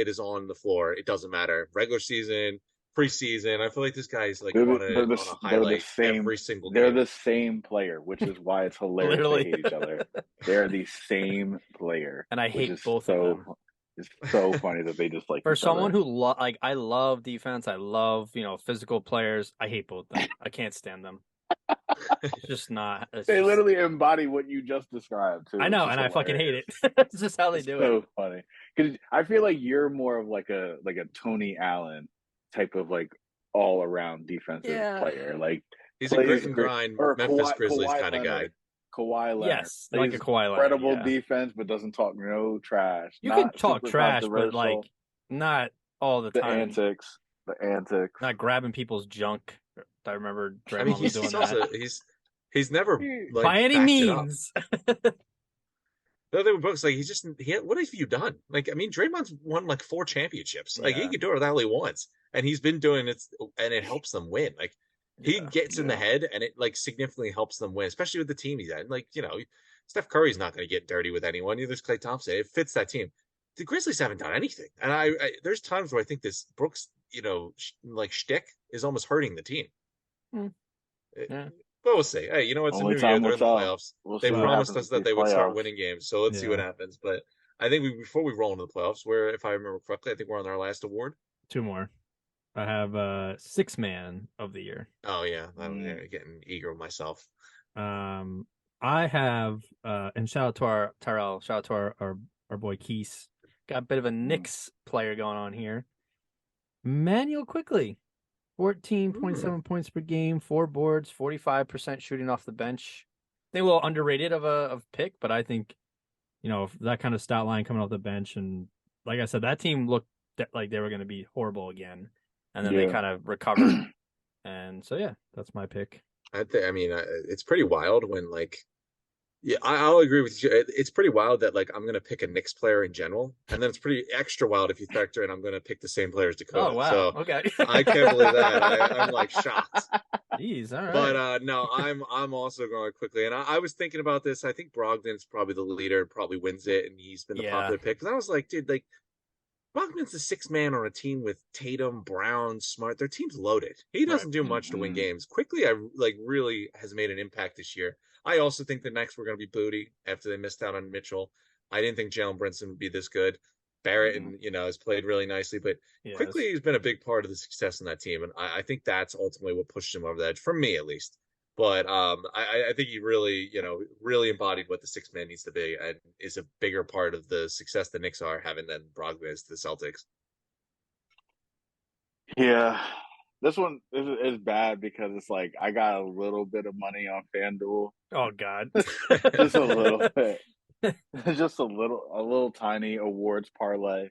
is on the floor. It doesn't matter, regular season, preseason. I feel like this guy's on a highlight every single game. They're the same player, which is why it's hilarious they hate each other. They're the same player, and I hate both of them. It's so funny that they just for someone who I love defense. I love physical players. I hate both of them. I can't stand them. It's just not. They literally embody what you just described too. I know, and I fucking hate it. It's just how they do so it. funny because I feel like you're more of like a Tony Allen type of like all around defensive player. Like He's a plays grit and great, grind or Memphis Grizzlies kind of guy. Kawhi Leonard. Yes, like a Kawhi Leonard. Incredible Yeah. defense, but doesn't talk no trash. You Not can talk super trash, but controversial. like not all the time. The antics. Not grabbing people's junk. I remember Draymond I mean, was doing that. He's never like by any means. The other books, like what have you done? Like, I mean, Draymond's won like 4 championships. Like, he could do it all he wants, and he's been doing it, and it helps them win. Like, he gets in the head, and it like significantly helps them win, especially with the team he's at. Like, Steph Curry's not going to get dirty with anyone. Neither is Klay Thompson. It fits that team. The Grizzlies haven't done anything, and I there's times where I think this Brooks, like shtick is almost hurting the team. But we'll see. Hey, it's a new year. They're in the playoffs. They promised us that they would start winning games, so let's see what happens. But I think before we roll into the playoffs, where, if I remember correctly, I think we're on our last award. 2 more. I have 6 man of the year. Oh yeah, I'm getting eager with myself. I have and shout out to our Tyrell, shout out to our boy Keese. Got a bit of a Knicks player going on here. Manuel Quickly. 14.7 points per game, 4 boards, 45% shooting off the bench. I think a little underrated of pick, but I think, that kind of stat line coming off the bench, and like I said, that team looked like they were going to be horrible again, and then they kind of recovered, and so that's my pick. I mean, it's pretty wild when I'll agree with you. It's pretty wild that I'm going to pick a Knicks player in general, and then it's pretty extra wild if you factor in I'm going to pick the same player as Dakota. Oh wow! So okay, I can't believe that. I'm shocked. Jeez, all right. But no, I'm also going Quickly, and I was thinking about this. I think Brogdon's probably the leader, probably wins it, and he's been the popular pick. Because I was like, dude, Brogdon's the 6th man on a team with Tatum, Brown, Smart. Their team's loaded. He doesn't do much to win games. Quickly, really has made an impact this year. I also think the Knicks were going to be booty after they missed out on Mitchell. I didn't think Jalen Brunson would be this good. Barrett has played really nicely, but Quickly he's been a big part of the success in that team, and I think that's ultimately what pushed him over the edge, for me at least. But I think he really, really embodied what the 6th man needs to be, and is a bigger part of the success the Knicks are having than Brogdon is to the Celtics. Yeah. This one is bad because it's like I got a little bit of money on FanDuel. Oh God, just a little bit, just a little tiny awards parlay.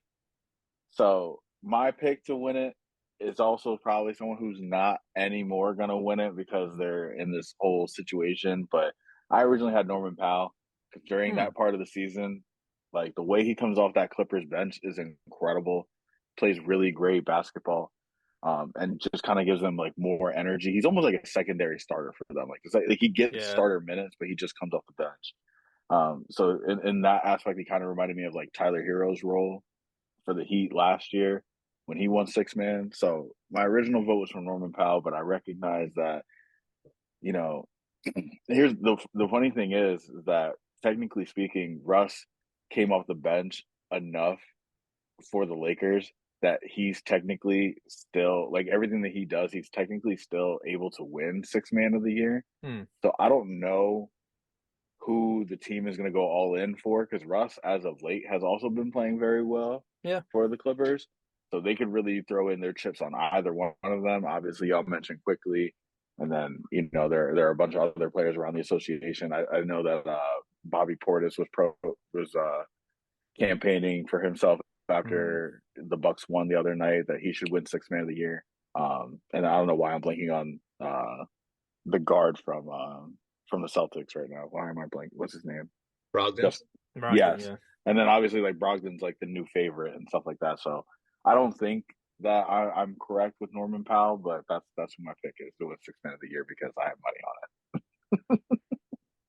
So my pick to win it is also probably someone who's not anymore gonna win it because they're in this whole situation. But I originally had Norman Powell during that part of the season. Like, the way he comes off that Clippers bench is incredible. Plays really great basketball. And just kind of gives them more energy. He's almost like a secondary starter for them. It's like he gets starter minutes, but he just comes off the bench. So in that aspect, he kind of reminded me of Tyler Hero's role for the Heat last year when he won 6 man. So my original vote was for Norman Powell, but I recognize that, here's the funny thing is that technically speaking, Russ came off the bench enough for the Lakers that he's technically still, everything that he does, he's technically still able to win 6 man of the year. So I don't know who the team is going to go all in for, because Russ, as of late, has also been playing very well for the Clippers. So they could really throw in their chips on either one of them. Obviously, y'all mentioned Quickly, and then there are a bunch of other players around the association. I know that Bobby Portis was campaigning for himself after the Bucks won the other night that he should win 6 man of the year. And I don't know why I'm blanking on the guard from the Celtics right now. Why am I blanking? What's his name? Brogdon. Yes. Yeah. And then obviously Brogdon's the new favorite and stuff like that. So I don't think that I'm correct with Norman Powell, but that's who my pick is to win 6 man of the year because I have money on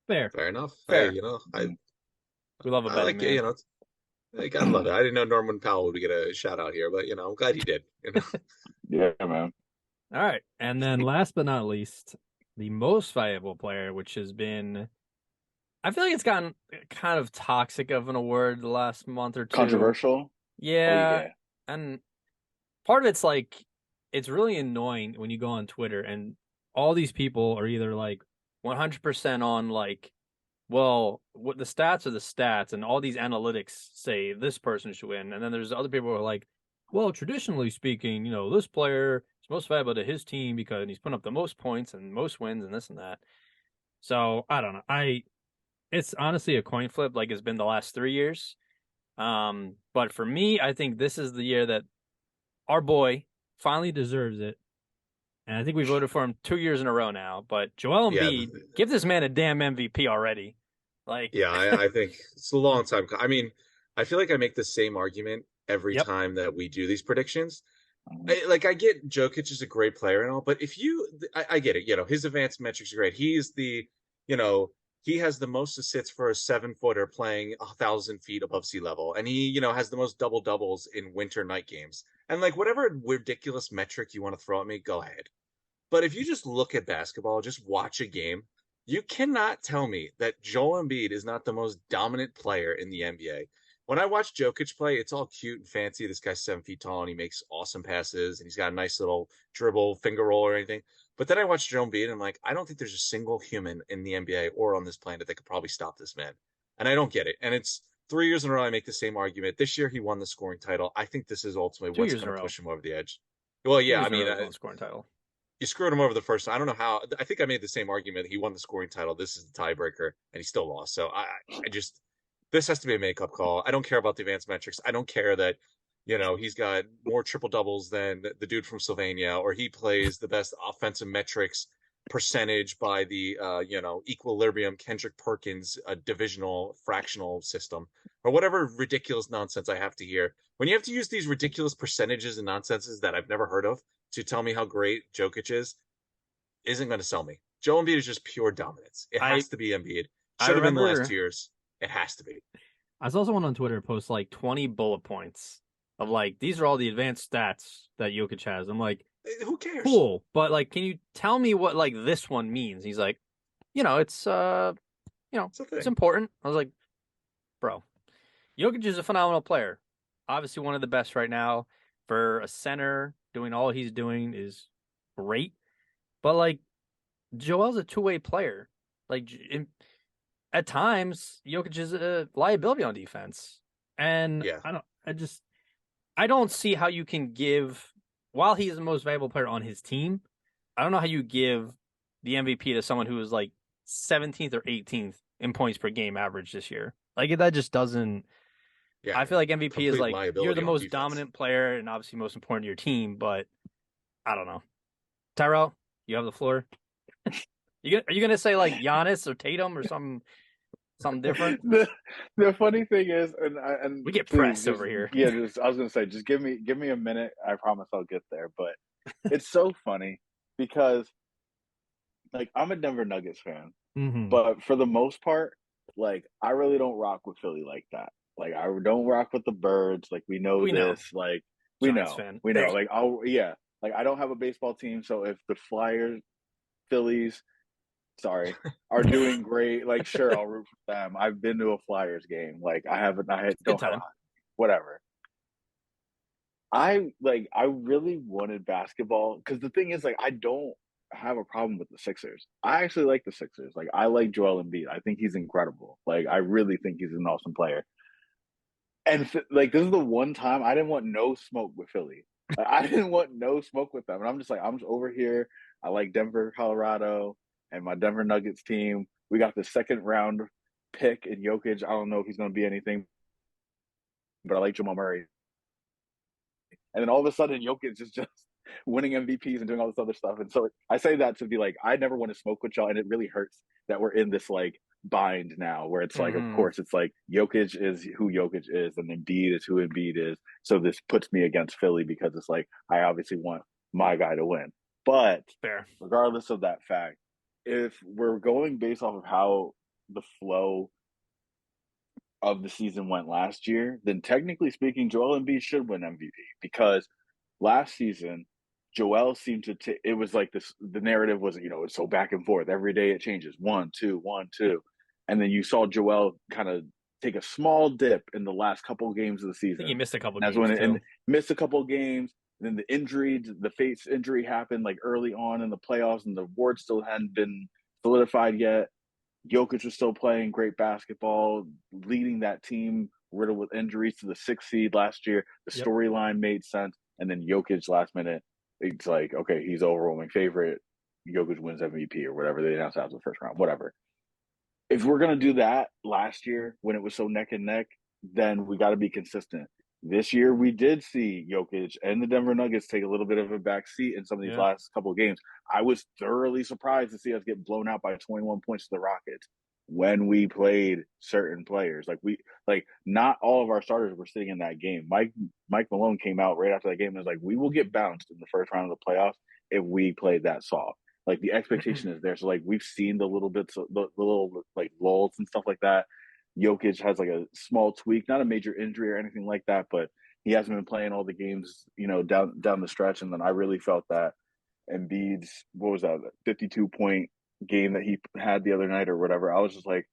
it. Fair enough. Fair. Hey, we love a betting man. I love it. I didn't know Norman Powell would get a shout out here, but I'm glad he did. Yeah, man. All right, and then last but not least, the most valuable player, which has been, I feel like it's gotten kind of toxic of an award the last month or two. Controversial. Yeah, and part of it's it's really annoying when you go on Twitter and all these people are either like 100% on like, well, what the stats are the stats, and all these analytics say this person should win, and then there's other people who are like, well, traditionally speaking, this player is most valuable to his team because he's putting up the most points and most wins and this and that. So I don't know. It's honestly a coin flip, like it's been the last 3 years. But for me, I think this is the year that our boy finally deserves it. And I think we voted for him 2 years in a row now. But Joel Yeah, Embiid, give this man a damn MVP already. Like, yeah, I think it's a long time. I mean, I feel like I make the same argument every yep, time that we do these predictions. Mhm. I get Jokic is a great player and all, but if I get it. His advanced metrics are great. You know, he has the most assists for a 7-footer playing 1,000 feet above sea level, and he, has the most double doubles in winter night games. And like whatever ridiculous metric you want to throw at me, go ahead. But if you just look at basketball, just watch a game, you cannot tell me that Joel Embiid is not the most dominant player in the NBA. When I watch Jokic play, it's all cute and fancy. This guy's 7 feet tall and he makes awesome passes and he's got a nice little dribble, finger roll, or anything. But then I watch Joel Embiid and I'm like, I don't think there's a single human in the NBA or on this planet that could probably stop this man. And I don't get it. And it's 3 years in a row I make the same argument. This year he won the scoring title. I think this is ultimately two what's years in going a to row. push him over the edge. Well, Two yeah, years I in a mean, row, he's won the scoring title. you screwed him over the first time. I don't know how. I think I made the same argument. He won the scoring title. This is the tiebreaker, and he still lost. So I just, this has to be a makeup call. I don't care about the advanced metrics. I don't care that, he's got more triple doubles than the dude from Sylvania, or he plays the best offensive metrics percentage by the, equilibrium Kendrick Perkins divisional fractional system, or whatever ridiculous nonsense I have to hear. When you have to use these ridiculous percentages and nonsenses that I've never heard of to tell me how great Jokic is, isn't going to sell me. Joel Embiid is just pure dominance. It I has to be Embiid. I Should have been the last remember 2 years. It has to be. I saw someone on Twitter post like 20 bullet points of like these are all the advanced stats that Jokic has. I'm like, Who cares? cool, but like, can you tell me what like this one means? He's like, it's It's a it's thing. important. I was like, bro, Jokic is a phenomenal player. Obviously, one of the best right now. For a center, doing all he's doing is great. But like, Joel's a two-way player. Like, at times, Jokic is a liability on defense, and Yeah. I don't see how you can give. While he's the most valuable player on his team, I don't know how you give the MVP to someone who is like 17th or 18th in points per game average this year. Like that just doesn't. Yeah. I feel like MVP is Complete like you're the liability on most defense. dominant player and obviously most important to your team, but I don't know. Tyrell, you have the floor. Are you gonna say like Giannis or Tatum or something different? The funny thing is, We get please pressed just over here. yeah, I was gonna say, just give me a minute. I promise I'll get there. But it's so funny because like I'm a Denver Nuggets fan, Mm-hmm. but for the most part, like I really don't rock with Philly like that. Like I don't rock with the Birds. Like we know We know. this. Like Giants fan. we know. Big. Like yeah. Like I don't have a baseball team, so if the Flyers, Phillies, sorry, are doing great, like sure, I'll root for them. I've been to a Flyers game. Like Good don't have time. whatever. I really wanted basketball because the thing is like I don't have a problem with the Sixers. I actually like the Sixers. Like I like Joel Embiid. I think he's incredible. Like I really think he's an awesome player. And like this is the one time I didn't want no smoke with Philly. Like I didn't want no smoke with them. And I'm just like I'm just over here. I like Denver, Colorado, and my Denver Nuggets team. We got the second round pick in Jokic. I don't know if he's going to be anything, but I like Jamal Murray. And then all of a sudden, Jokic is just winning MVPs and doing all this other stuff. And so I say that to be like, I never want to smoke with y'all, and it really hurts that we're in this like bind now, where it's like, of Mm-hmm. course, it's like Jokic is who Jokic is, and Embiid is who Embiid is. So this puts me against Philly because it's like I obviously want my guy to win. But Fair. regardless of that fact, if we're going based off of how the flow of the season went last year, then technically speaking, Joel Embiid should win MVP because last season, Joel seemed to. It was like this. The narrative was, it's so back and forth. Every day it changes. 1, 2, 1, 2, and then you saw Joel kind of take a small dip in the last couple of games of the I think he season. missed a couple And that's games when too. and missed a couple of games. then the face injury happened like early on in the playoffs, and the award still hadn't been solidified yet. Jokic was still playing great basketball, leading that team riddled with injuries to the 6th seed last year. The Yep. storyline made sense, and then Jokic last minute, it's like, okay, he's overwhelming favorite. Jokic wins MVP or whatever they announced after the first round, whatever. If we're gonna do that last year when it was so neck and neck, then we got to be consistent. This year, we did see Jokic and the Denver Nuggets take a little bit of a back seat in some of these last couple of games. I was thoroughly surprised to see us get blown out by 21 points to the Rockets when we played certain players. Like not all of our starters were sitting in that game. Mike Malone came out right after that game and was like, "We will get bounced in the first round of the playoffs if we played that soft." Like the expectation is there. So like we've seen the little bits, the little like lulls and stuff like that. Jokic has like a small tweak, not a major injury or anything like that, but he hasn't been playing all the games, down the stretch. And then I really felt that Embiid's, what was that, 52-point game that he had the other night or whatever. I was just like,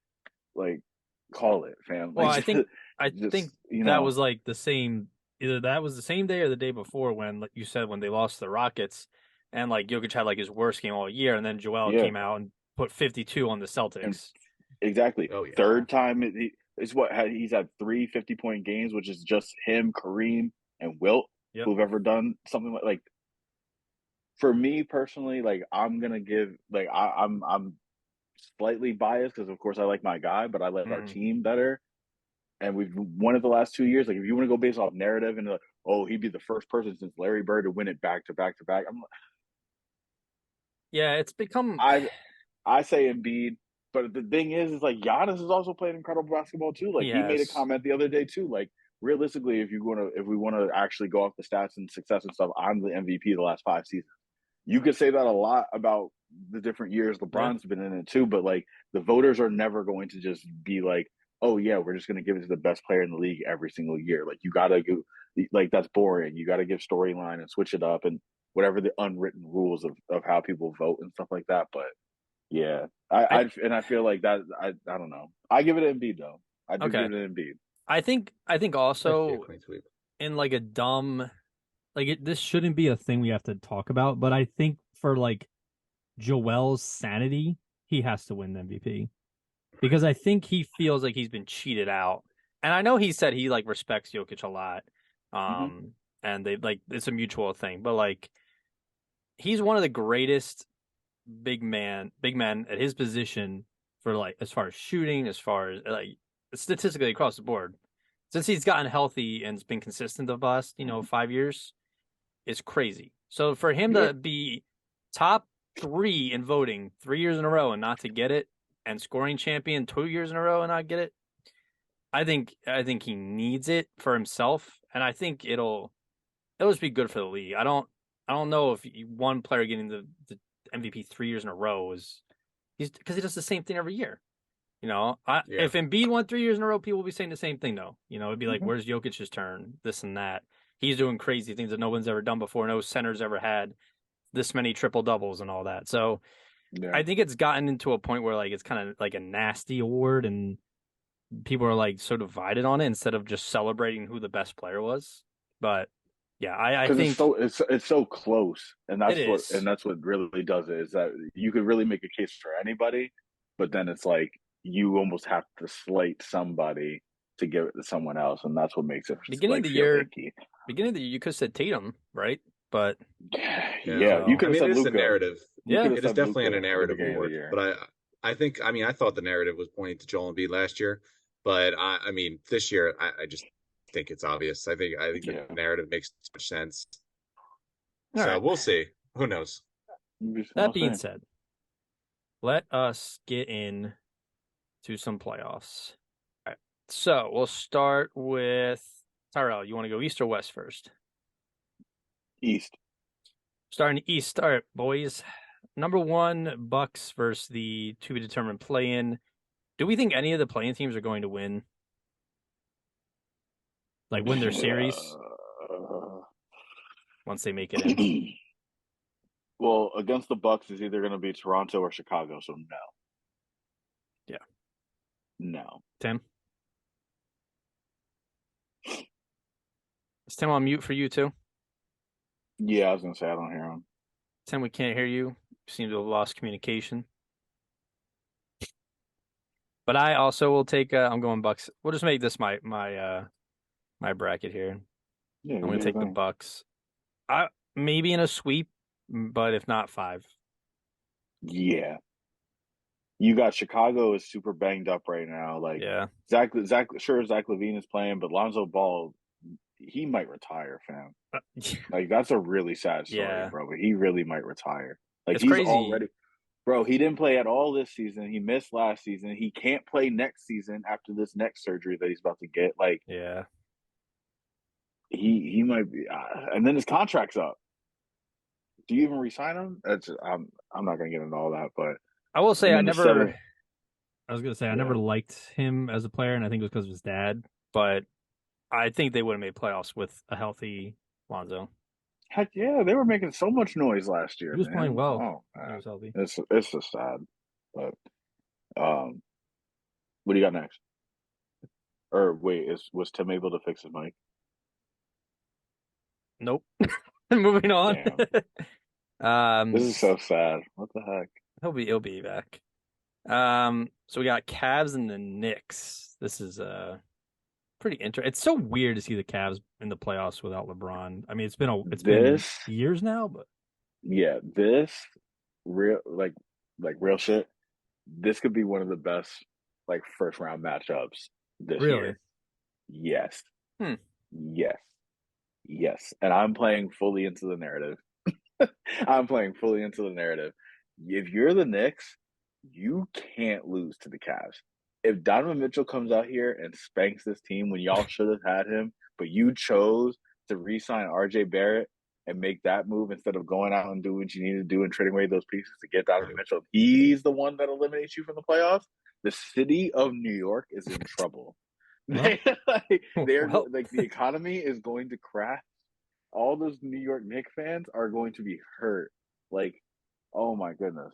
call it, fam. Well, Like, I think that was like the same. Either that was the same day or the day before when, like you said, when they lost to the Rockets, and like Jokic had like his worst game all year, and then Joel came out and put 52 on the Celtics. And exactly. Oh, yeah. Third time he's had 3 50-point games, which is just him, Kareem, and Wilt who've ever done something like. For me personally, like I'm gonna give like I'm slightly biased because of course I like my guy, but I like our team better. And we've won it the last 2 years. Like if you want to go based off narrative and like, oh, he'd be the first person since Larry Bird to win it back to back to back. It's become. I say Embiid, but the thing is like Giannis has also played incredible basketball too. Like he made a comment the other day too. Like realistically, if we want to actually go off the stats and success and stuff, I'm the MVP of the last 5 seasons. You could say that a lot about the different years LeBron's been in it too, but like the voters are never going to just be like, oh yeah, we're just going to give it to the best player in the league every single year. Like you got to go, like that's boring. You got to give storyline and switch it up and whatever the unwritten rules of how people vote and stuff like that. But yeah, I feel like that. I don't know. I give it an Embiid though. I do give it an Embiid. I think also in like a dumb. Like this shouldn't be a thing we have to talk about, but I think for like Joel's sanity, he has to win the MVP because I think he feels like he's been cheated out. And I know he said he like respects Jokic a lot, and they like it's a mutual thing. But like he's one of the greatest big men at his position for like as far as shooting, as far as like statistically across the board. Since he's gotten healthy and it's been consistent the last 5 years. Is crazy. So for him to be top 3 in voting 3 years in a row and not to get it, and scoring champion 2 years in a row and not get it, I think he needs it for himself, and I think it'll just be good for the league. I don't know if one player getting the MVP 3 years in a row is because he does the same thing every year. If Embiid won 3 years in a row, people will be saying the same thing though. It'd be like, where's Jokic's turn? This and that. He's doing crazy things that no one's ever done before. No center's ever had this many triple doubles and all that. So I think it's gotten into a point where like it's kind of like a nasty award and people are like so divided on it instead of just celebrating who the best player was. But yeah, I think it's so close, and that's what really does it is that you could really make a case for anybody, but then it's like you almost have to slate somebody to give it to someone else, and that's what makes it beginning of the year. Beginning of the year, you could have said Tatum, right? But you could have said it is Luka. a narrative. It is definitely a narrative award. But I thought the narrative was pointing to Joel Embiid last year, but I mean this year I just think it's obvious. I think the narrative makes too much sense. We'll see. Who knows? That being said, let us get in to some playoffs. All right. So we'll start with Tyrell. You want to go East or West first? East. Starting East. All right, boys. Number 1, Bucks versus the to be determined play-in. Do we think any of the play-in teams are going to win? Like win their series once they make it in? Well, against the Bucks is either going to be Toronto or Chicago, so no. Yeah. No. Tim? Is Tim on mute for you too? Yeah, I was gonna say I don't hear him. Tim, we can't hear you. Seem to have lost communication. But I also will take. I'm going Bucks. We'll just make this my bracket here. Yeah, I'm you going do to your take the thing. Bucks. I maybe in a sweep, but if not, 5. Yeah, you got Chicago is super banged up right now. Like Yeah, Zach, sure Zach LaVine is playing, but Lonzo Ball, he might retire, fam. Like that's a really sad story, yeah. bro. But he really might retire. Like It's he's crazy. already, bro. He didn't play at all this season. He missed last season. He can't play next season after this next surgery that he's about to get. Like Yeah, he might be, and then his contract's up. Do you even resign him? That's I'm not gonna get into all that, but I will say and I then the never. seven, I was gonna say I yeah. never liked him as a player, and I think it was because of his dad. But I think they would have made playoffs with a healthy Lonzo. Heck yeah, they were making so much noise last He year, was playing man. well Oh when he man, was healthy. it's just sad. But um, what do you got next? Or wait, is was Tim able to fix his mic? Nope. Moving on. Damn, this is so sad. What the heck? he'll be back. So we got Cavs and the Knicks. This is pretty interesting. It's so weird to see the Cavs in the playoffs without LeBron. I mean, it's been This, years now, but yeah, this real like real shit. This could be one of the best like first round matchups this really, year. Yes, hmm. yes, yes. And I'm playing fully into the narrative. I'm playing fully into the narrative. If you're the Knicks, you can't lose to the Cavs. If Donovan Mitchell comes out here and spanks this team when y'all should have had him, but you chose to re-sign RJ Barrett and make that move instead of going out and doing what you need to do and trading away those pieces to get Donovan Mitchell, he's the one that eliminates you from the playoffs. The city of New York is in trouble. Well, They're well, like the economy is going to crash. All those New York Knicks fans are going to be hurt. Like, oh my goodness,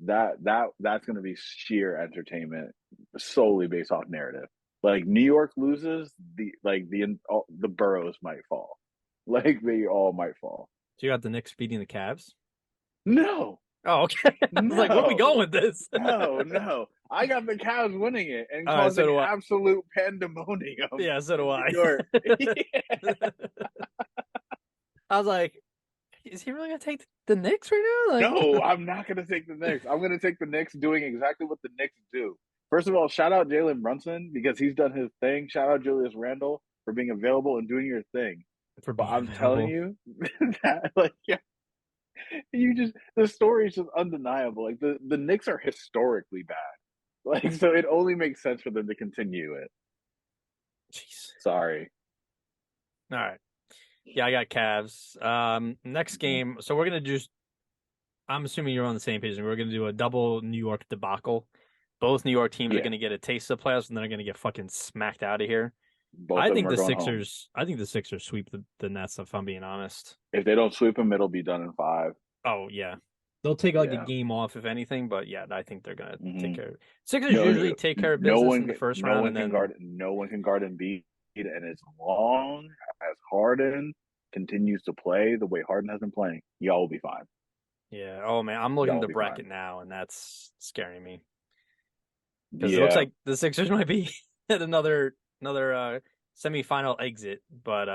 that's going to be sheer entertainment solely based off narrative. Like New York loses, the boroughs might fall. Like they all might fall. so you got the Knicks beating the Cavs. No, Oh, okay. I was like, where are we no, going with this? no. I got the Cavs winning it and All right, so causing do I. absolute pandemonium Yeah, so do in I. New York. I was like, is he really gonna take the Knicks right now? Like, No, I'm not going to take the Knicks. I'm going to take the Knicks doing exactly what the Knicks do. First of all, shout out Jalen Brunson because he's done his thing. Shout out Julius Randle for being available and doing your thing. for But being I'm telling available. you that, like, yeah, the story is just undeniable. Like, the Knicks are historically bad. Like, so it only makes sense for them to continue it. Jeez. Sorry. All right. Yeah, I got Cavs. Next game. So we're gonna just. I'm assuming you're on the same page, and we're gonna do a double New York debacle. Both New York teams are Yeah, gonna get a taste of the playoffs, and then are gonna get fucking smacked out of here. both of them are going home. I think the Sixers sweep the Nets. If I'm being honest. If they don't sweep them, it'll be done in 5. Oh yeah, they'll take like a Yeah. game off if anything, but yeah, I think they're gonna take Mm-hmm. care of it. Sixers usually take care of business in the first round, and then No one can guard Embiid, and as long as Harden continues to play the way Harden has been playing, y'all will be fine. yeah. Oh man, I'm looking Y'all at will the be bracket fine. now, and that's scaring me because it looks Yeah. like the Sixers might be at another semifinal exit, but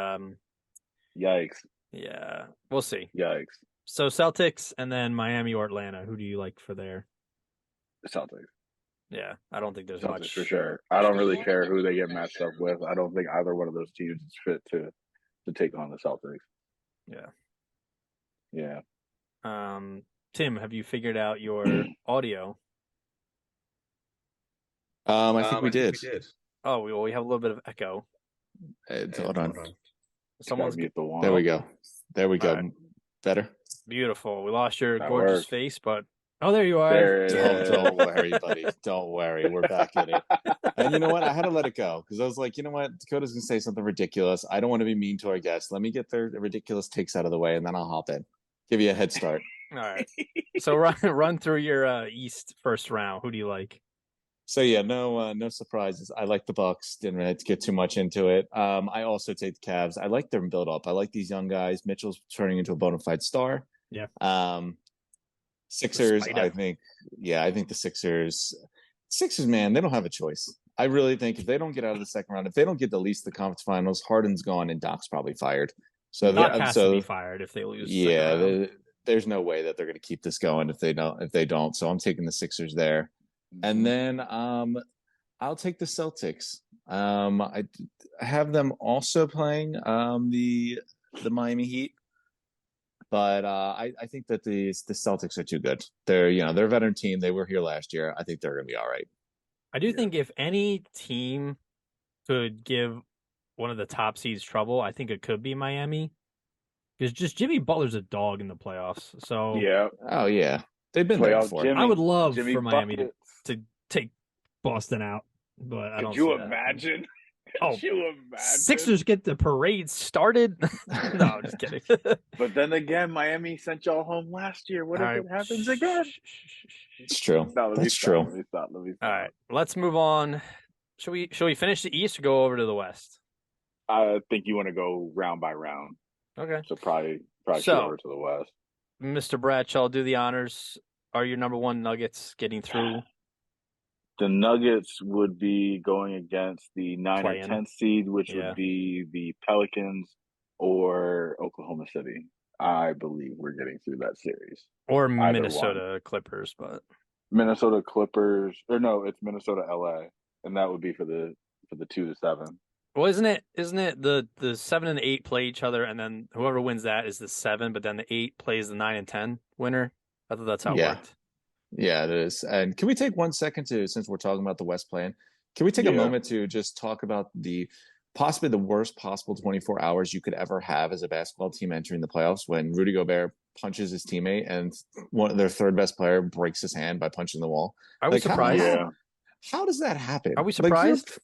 Yikes. yeah, we'll see. Yikes. So Celtics and then Miami or Atlanta. Who do you like for there? Celtics. Yeah, I don't think there's Celtics much. for sure. I don't really care who they get matched up with. I don't think either one of those teams is fit to take on the Celtics. Yeah. Yeah. Tim, have you figured out your audio? I think we did. Oh, we have a little bit of echo. Hold on. Someone's mute the wall. There we go. There we go. All right. Better? Beautiful. We lost your That gorgeous works. face, but there you are. There it is. Don't worry, buddy. Don't worry. We're back in it. And you know what? I had to let it go because I was like, you know what? Dakota's going to say something ridiculous. I don't want to be mean to our guests. Let me get their ridiculous takes out of the way, and then I'll hop in. Give you a head start. All right. So run through your East first round. Who do you like? So yeah, no surprises. I like the Bucks. Didn't really have to get too much into it. I also take the Cavs. I like their build up. I like these young guys. Mitchell's turning into a bona fide star. Yeah. Sixers, Spider. I think. Yeah, I think the Sixers, man, they don't have a choice. I really think if they don't get out of the second round, if they don't get at least the conference finals, Harden's gone and Doc's probably fired. So Doc has to be fired if they lose. Yeah, there's no way that they're going to keep this going if they don't. So I'm taking the Sixers there. And then I'll take the Celtics. I have them also playing the Miami Heat, but I think that the Celtics are too good. They're a veteran team. They were here last year. I think they're going to be all right. I do think if any team could give one of the top seeds trouble, I think it could be Miami. Because just Jimmy Butler's a dog in the playoffs. So Yeah. Oh yeah, they've been there before. I would love for Miami Buckets. to take Boston out, but I don't. Could you see imagine? Oh, Could you imagine? Sixers get the parade started. No, I'm just kidding. But then again, Miami sent y'all home last year. What if it happens again? It's true. No, That's true. Let me stop. All right, let's move on. Shall we finish the East or go over to the West? I think you want to go round by round. Okay. So probably shoot over to the West. Mr. Bradshaw, do the honors. Are your number one Nuggets getting through? The Nuggets would be going against the 9 or 10 seed, which would be the Pelicans or Oklahoma City. I believe we're getting through that series. Or Minnesota Clippers, but Minnesota Clippers, or no, it's Minnesota LA, and that would be for the 2 to 7. Well, isn't it the 7 and the 8 play each other, and then whoever wins that is the 7, but then the 8 plays the 9 and 10 winner? I thought that's how it worked. Yeah, it is. And can we take 1 second since we're talking about the West plan, can we take a moment to just talk about possibly the worst possible 24 hours you could ever have as a basketball team entering the playoffs when Rudy Gobert punches his teammate and their third best player breaks his hand by punching the wall? Are we surprised? How does that happen? Are we surprised?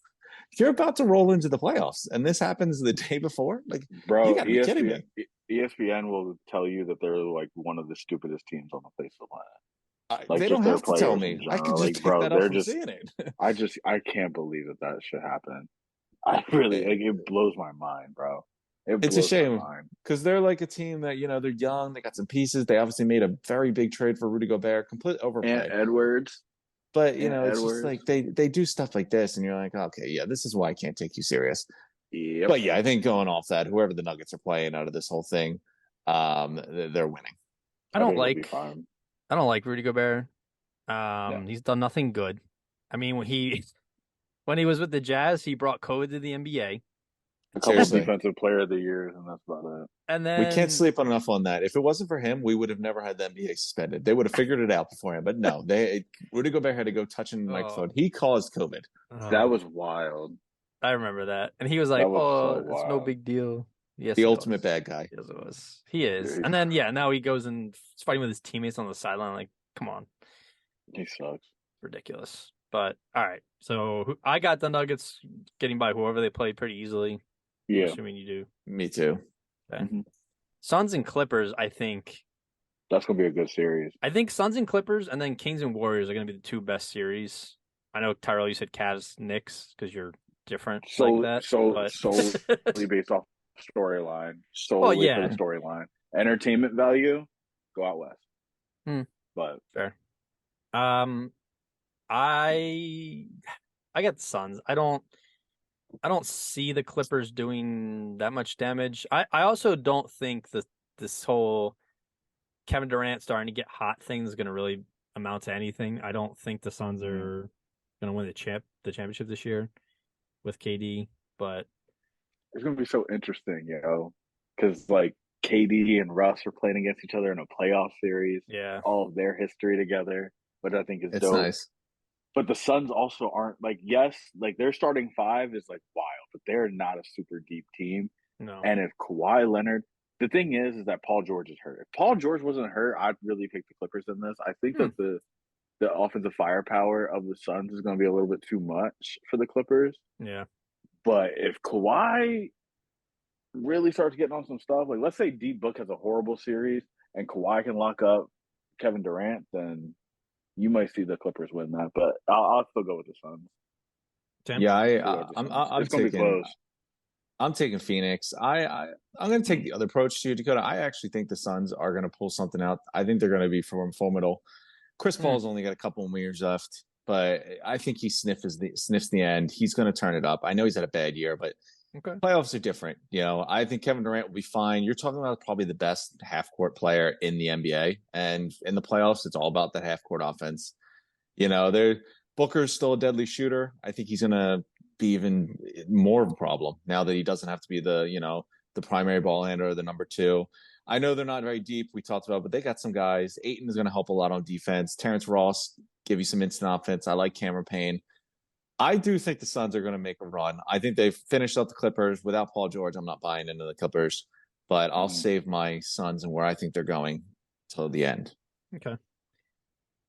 You're about to roll into the playoffs, and this happens the day before. Like, bro, you gotta be kidding me. ESPN will tell you that they're like one of the stupidest teams on the face of the planet. Like, they don't have to tell me. I can just pick that up from seeing it. I can't believe that should happen. I really, it blows my mind, bro. It's a shame because they're like a team that they're young. They got some pieces. They obviously made a very big trade for Rudy Gobert, complete overpay. And Edwards. But it's just like they do stuff like this, and you're like, okay, yeah, this is why I can't take you serious. Yep. But yeah, I think going off that, whoever the Nuggets are playing out of this whole thing, they're winning. I don't like Rudy Gobert. He's done nothing good. I mean, when he was with the Jazz, he brought COVID to the NBA. A couple of defensive player of the years, and that's about it. And then we can't sleep enough on that. If it wasn't for him, we would have never had the NBA suspended. They would have figured it out beforehand. But no, Rudy Gobert had to go touching the microphone. He caused COVID. That was wild. I remember that, and he was like, it's no big deal. Yes, the ultimate bad guy. Yes, it was. He is. And then now he goes and is fighting with his teammates on the sideline. Like, come on, he sucks. Ridiculous. But all right, so I got the Nuggets getting by whoever they play pretty easily. Yeah, I'm assuming you do. Me too. Okay. Suns and Clippers, I think that's gonna be a good series. I think Suns and Clippers, and then Kings and Warriors are gonna be the two best series. I know Tyrell, you said Cavs, Knicks because you're different like that. Solely based off storyline. Solely for the storyline. Entertainment value, go out west. But fair. I got the Suns. I don't see the Clippers doing that much damage. I also don't think that this whole Kevin Durant starting to get hot thing is going to really amount to anything. I don't think the Suns are going to win the championship this year with KD, but it's going to be so interesting, because like KD and Russ are playing against each other in a playoff series. Yeah, all of their history together, but I think it's dope. Nice. But the Suns also aren't their starting five is like wild, but they're not a super deep team. No. And if Kawhi Leonard, the thing is that Paul George is hurt. If Paul George wasn't hurt, I'd really pick the Clippers in this. I think that the offensive firepower of the Suns is going to be a little bit too much for the Clippers. Yeah. But if Kawhi really starts getting on some stuff, like let's say D Book has a horrible series and Kawhi can lock up Kevin Durant, then You might see the Clippers win that, but I'll still go with the Suns. Tim? Yeah, I'm It's gonna be taking close. I'm taking Phoenix. I'm going to take the other approach to Dakota. I actually think the Suns are going to pull something out. I think they're going to be formidable. Chris Paul's only got a couple more years left, but I think he sniffs the end. He's going to turn it up. I know he's had a bad year, but playoffs are different. I think Kevin Durant will be fine. You're talking about probably the best half court player in the NBA, and in the playoffs, it's all about that half court offense. Booker's still a deadly shooter. I think he's going to be even more of a problem now that he doesn't have to be the primary ball handler or the number two. I know they're not very deep, we talked about, but they got some guys. Ayton is going to help a lot on defense. Terrence Ross give you some instant offense. I like Cameron Payne. I do think the Suns are going to make a run. I think they've finished up the Clippers. Without Paul George, I'm not buying into the Clippers, but I'll save my Suns and where I think they're going till the end. Okay.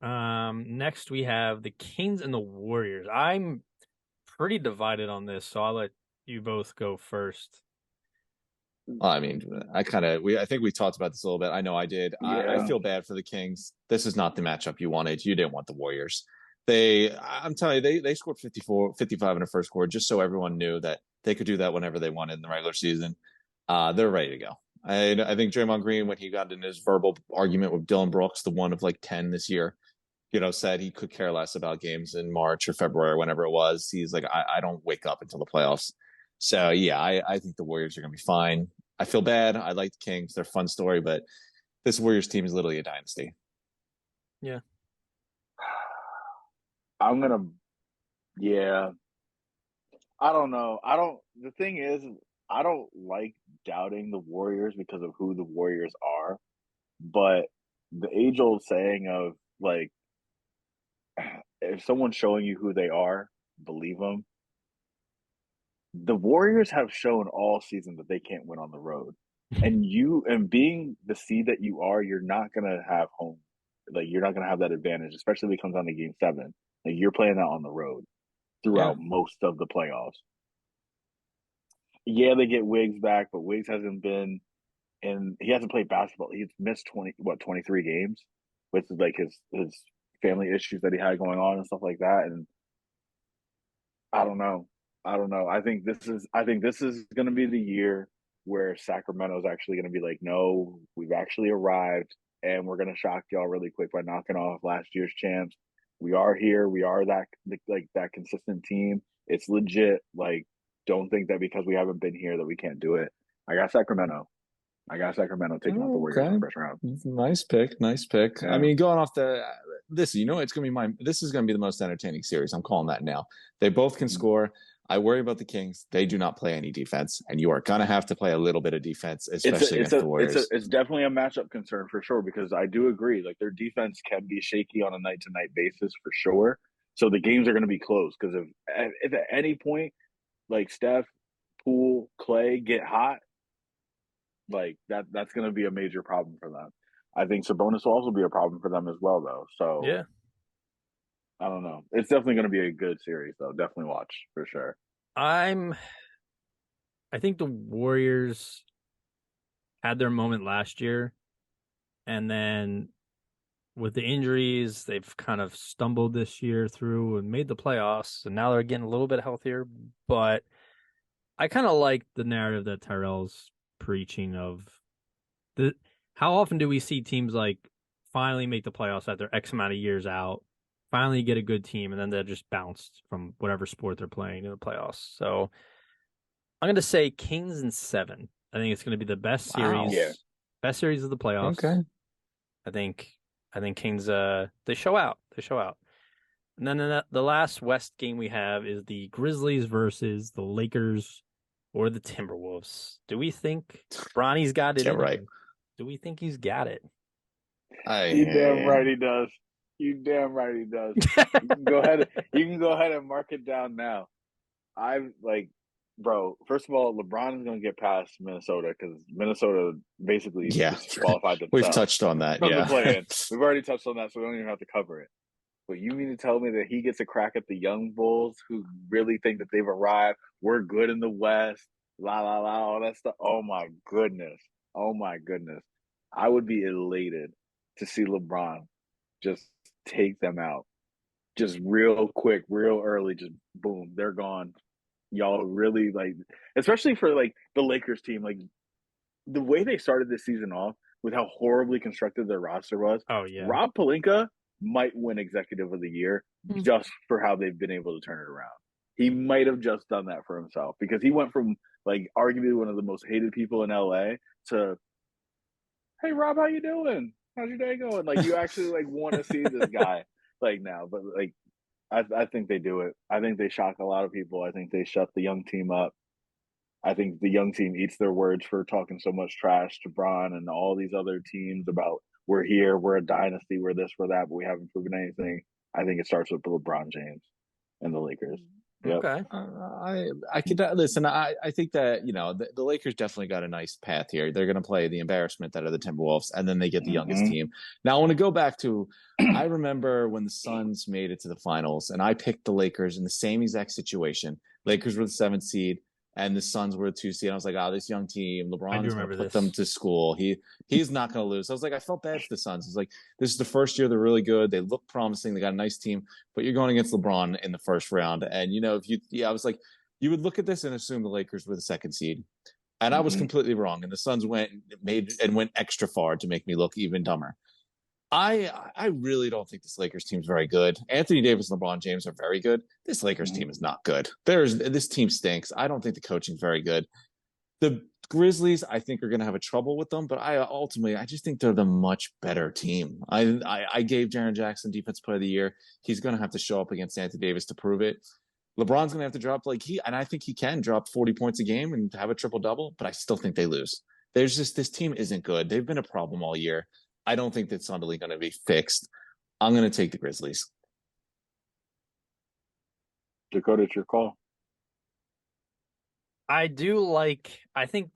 Next we have the Kings and the Warriors. I'm pretty divided on this, so I'll let you both go first. Well, I mean, I think we talked about this a little bit. I know I did. Yeah. I feel bad for the Kings. This is not the matchup you wanted. You didn't want the Warriors. I'm telling you, they scored 55 in the first quarter, just so everyone knew that they could do that whenever they wanted in the regular season. They're ready to go. I think Draymond Green, when he got in his verbal argument with Dylan Brooks, the one of like 10 this year, said he could care less about games in March or February or whenever it was. He's like, I don't wake up until the playoffs. So, yeah, I think the Warriors are going to be fine. I feel bad. I like the Kings. They're a fun story, but this Warriors team is literally a dynasty. Yeah. I don't know. The thing is, I don't like doubting the Warriors because of who the Warriors are. But the age-old saying of, like, if someone's showing you who they are, believe them. The Warriors have shown all season that they can't win on the road. And being the seed that you are, you're not going to have home. Like, you're not going to have that advantage, especially when it comes down to game 7. Like, you're playing that on the road throughout most of the playoffs. Yeah, they get Wiggs back, but Wiggs hasn't been he hasn't played basketball. He's missed 23 games, which is like his family issues that he had going on and stuff like that. And I don't know. I think this is going to be the year where Sacramento is actually going to be like, no, we've actually arrived, and we're going to shock y'all really quick by knocking off last year's champs. We are here. We are that consistent team. It's legit. Like, don't think that because we haven't been here that we can't do it. I got Sacramento taking out the Warriors in the first round. Nice pick. Yeah. I mean, going off this is going to be this is going to be the most entertaining series. I'm calling that now. They both can score. I worry about the Kings. They do not play any defense, and you are going to have to play a little bit of defense, especially against the Warriors. It's definitely a matchup concern for sure, because I do agree. Like, their defense can be shaky on a night-to-night basis for sure. So the games are going to be close, because if at any point, like, Steph, Poole, Clay get hot, like, that's going to be a major problem for them. I think Sabonis will also be a problem for them as well, though. So yeah, I don't know. It's definitely going to be a good series, though. Definitely watch for sure. I think the Warriors had their moment last year, and then with the injuries, they've kind of stumbled this year through and made the playoffs, and now they're getting a little bit healthier. But I kind of like the narrative that Tyrell's preaching of how often do we see teams like finally make the playoffs after X amount of years out, finally get a good team, and then they're just bounced from whatever sport they're playing in the playoffs. So I'm going to say Kings in 7. I think it's going to be the best series, best series of the playoffs. Okay. I think Kings they show out. And then the last West game we have is the Grizzlies versus the Lakers or the Timberwolves. Do we think Bronny's got it? Yeah, right. Do we think he's got it? You damn right he does. You can go ahead and mark it down now. First of all, LeBron is going to get past Minnesota, because Minnesota basically disqualified themselves. We've touched on that. Yeah, we've already touched on that, so we don't even have to cover it. But you mean to tell me that he gets a crack at the young Bulls who really think that they've arrived? We're good in the West, all that stuff. Oh my goodness. I would be elated to see LeBron just take them out. Just real quick, real early, just boom, they're gone. Y'all really like, especially for like the Lakers team, like the way they started this season off with how horribly constructed their roster was. Oh yeah. Rob Pelinka might win Executive of the Year just for how they've been able to turn it around. He might have just done that for himself because he went from like arguably one of the most hated people in LA to, hey Rob, how you doing? How's your day going? Like you actually like want to see this guy like now, but like I think they do it. I think they shock a lot of people. I think they shut the young team up. I think the young team eats their words for talking so much trash to Bron and all these other teams about we're here, we're a dynasty, we're this, we're that, but we haven't proven anything. I think it starts with LeBron James and the Lakers. Yep. Okay. I could listen. I think that the Lakers definitely got a nice path here. They're going to play the embarrassment that are the Timberwolves, and then they get the youngest team. Now I want to go back to. I remember when the Suns made it to the finals, and I picked the Lakers in the same exact situation. Lakers were the 7th seed, and the Suns were the 2 seed. I was like, this young team, LeBron's going to put them to school. He's not going to lose. I was like, I felt bad for the Suns. It's like, this is the first year they're really good. They look promising. They got a nice team, but you're going against LeBron in the first round. And, I was like, you would look at this and assume the Lakers were the 2nd seed. And I was completely wrong. And the Suns went extra far to make me look even dumber. I really don't think this Lakers team is very good. Anthony Davis and LeBron James are very good. This Lakers team is not good. This team stinks. I don't think the coaching is very good. The Grizzlies, I think, are going to have a trouble with them, but I just think they're the much better team. I gave Jaren Jackson Defensive Player of the Year. He's going to have to show up against Anthony Davis to prove it. LeBron's going to have to drop and I think he can drop 40 points a game and have a triple-double, but I still think they lose. This team isn't good. They've been a problem all year. I don't think that's suddenly going to be fixed. I'm going to take the Grizzlies. Dakota, it's your call. I think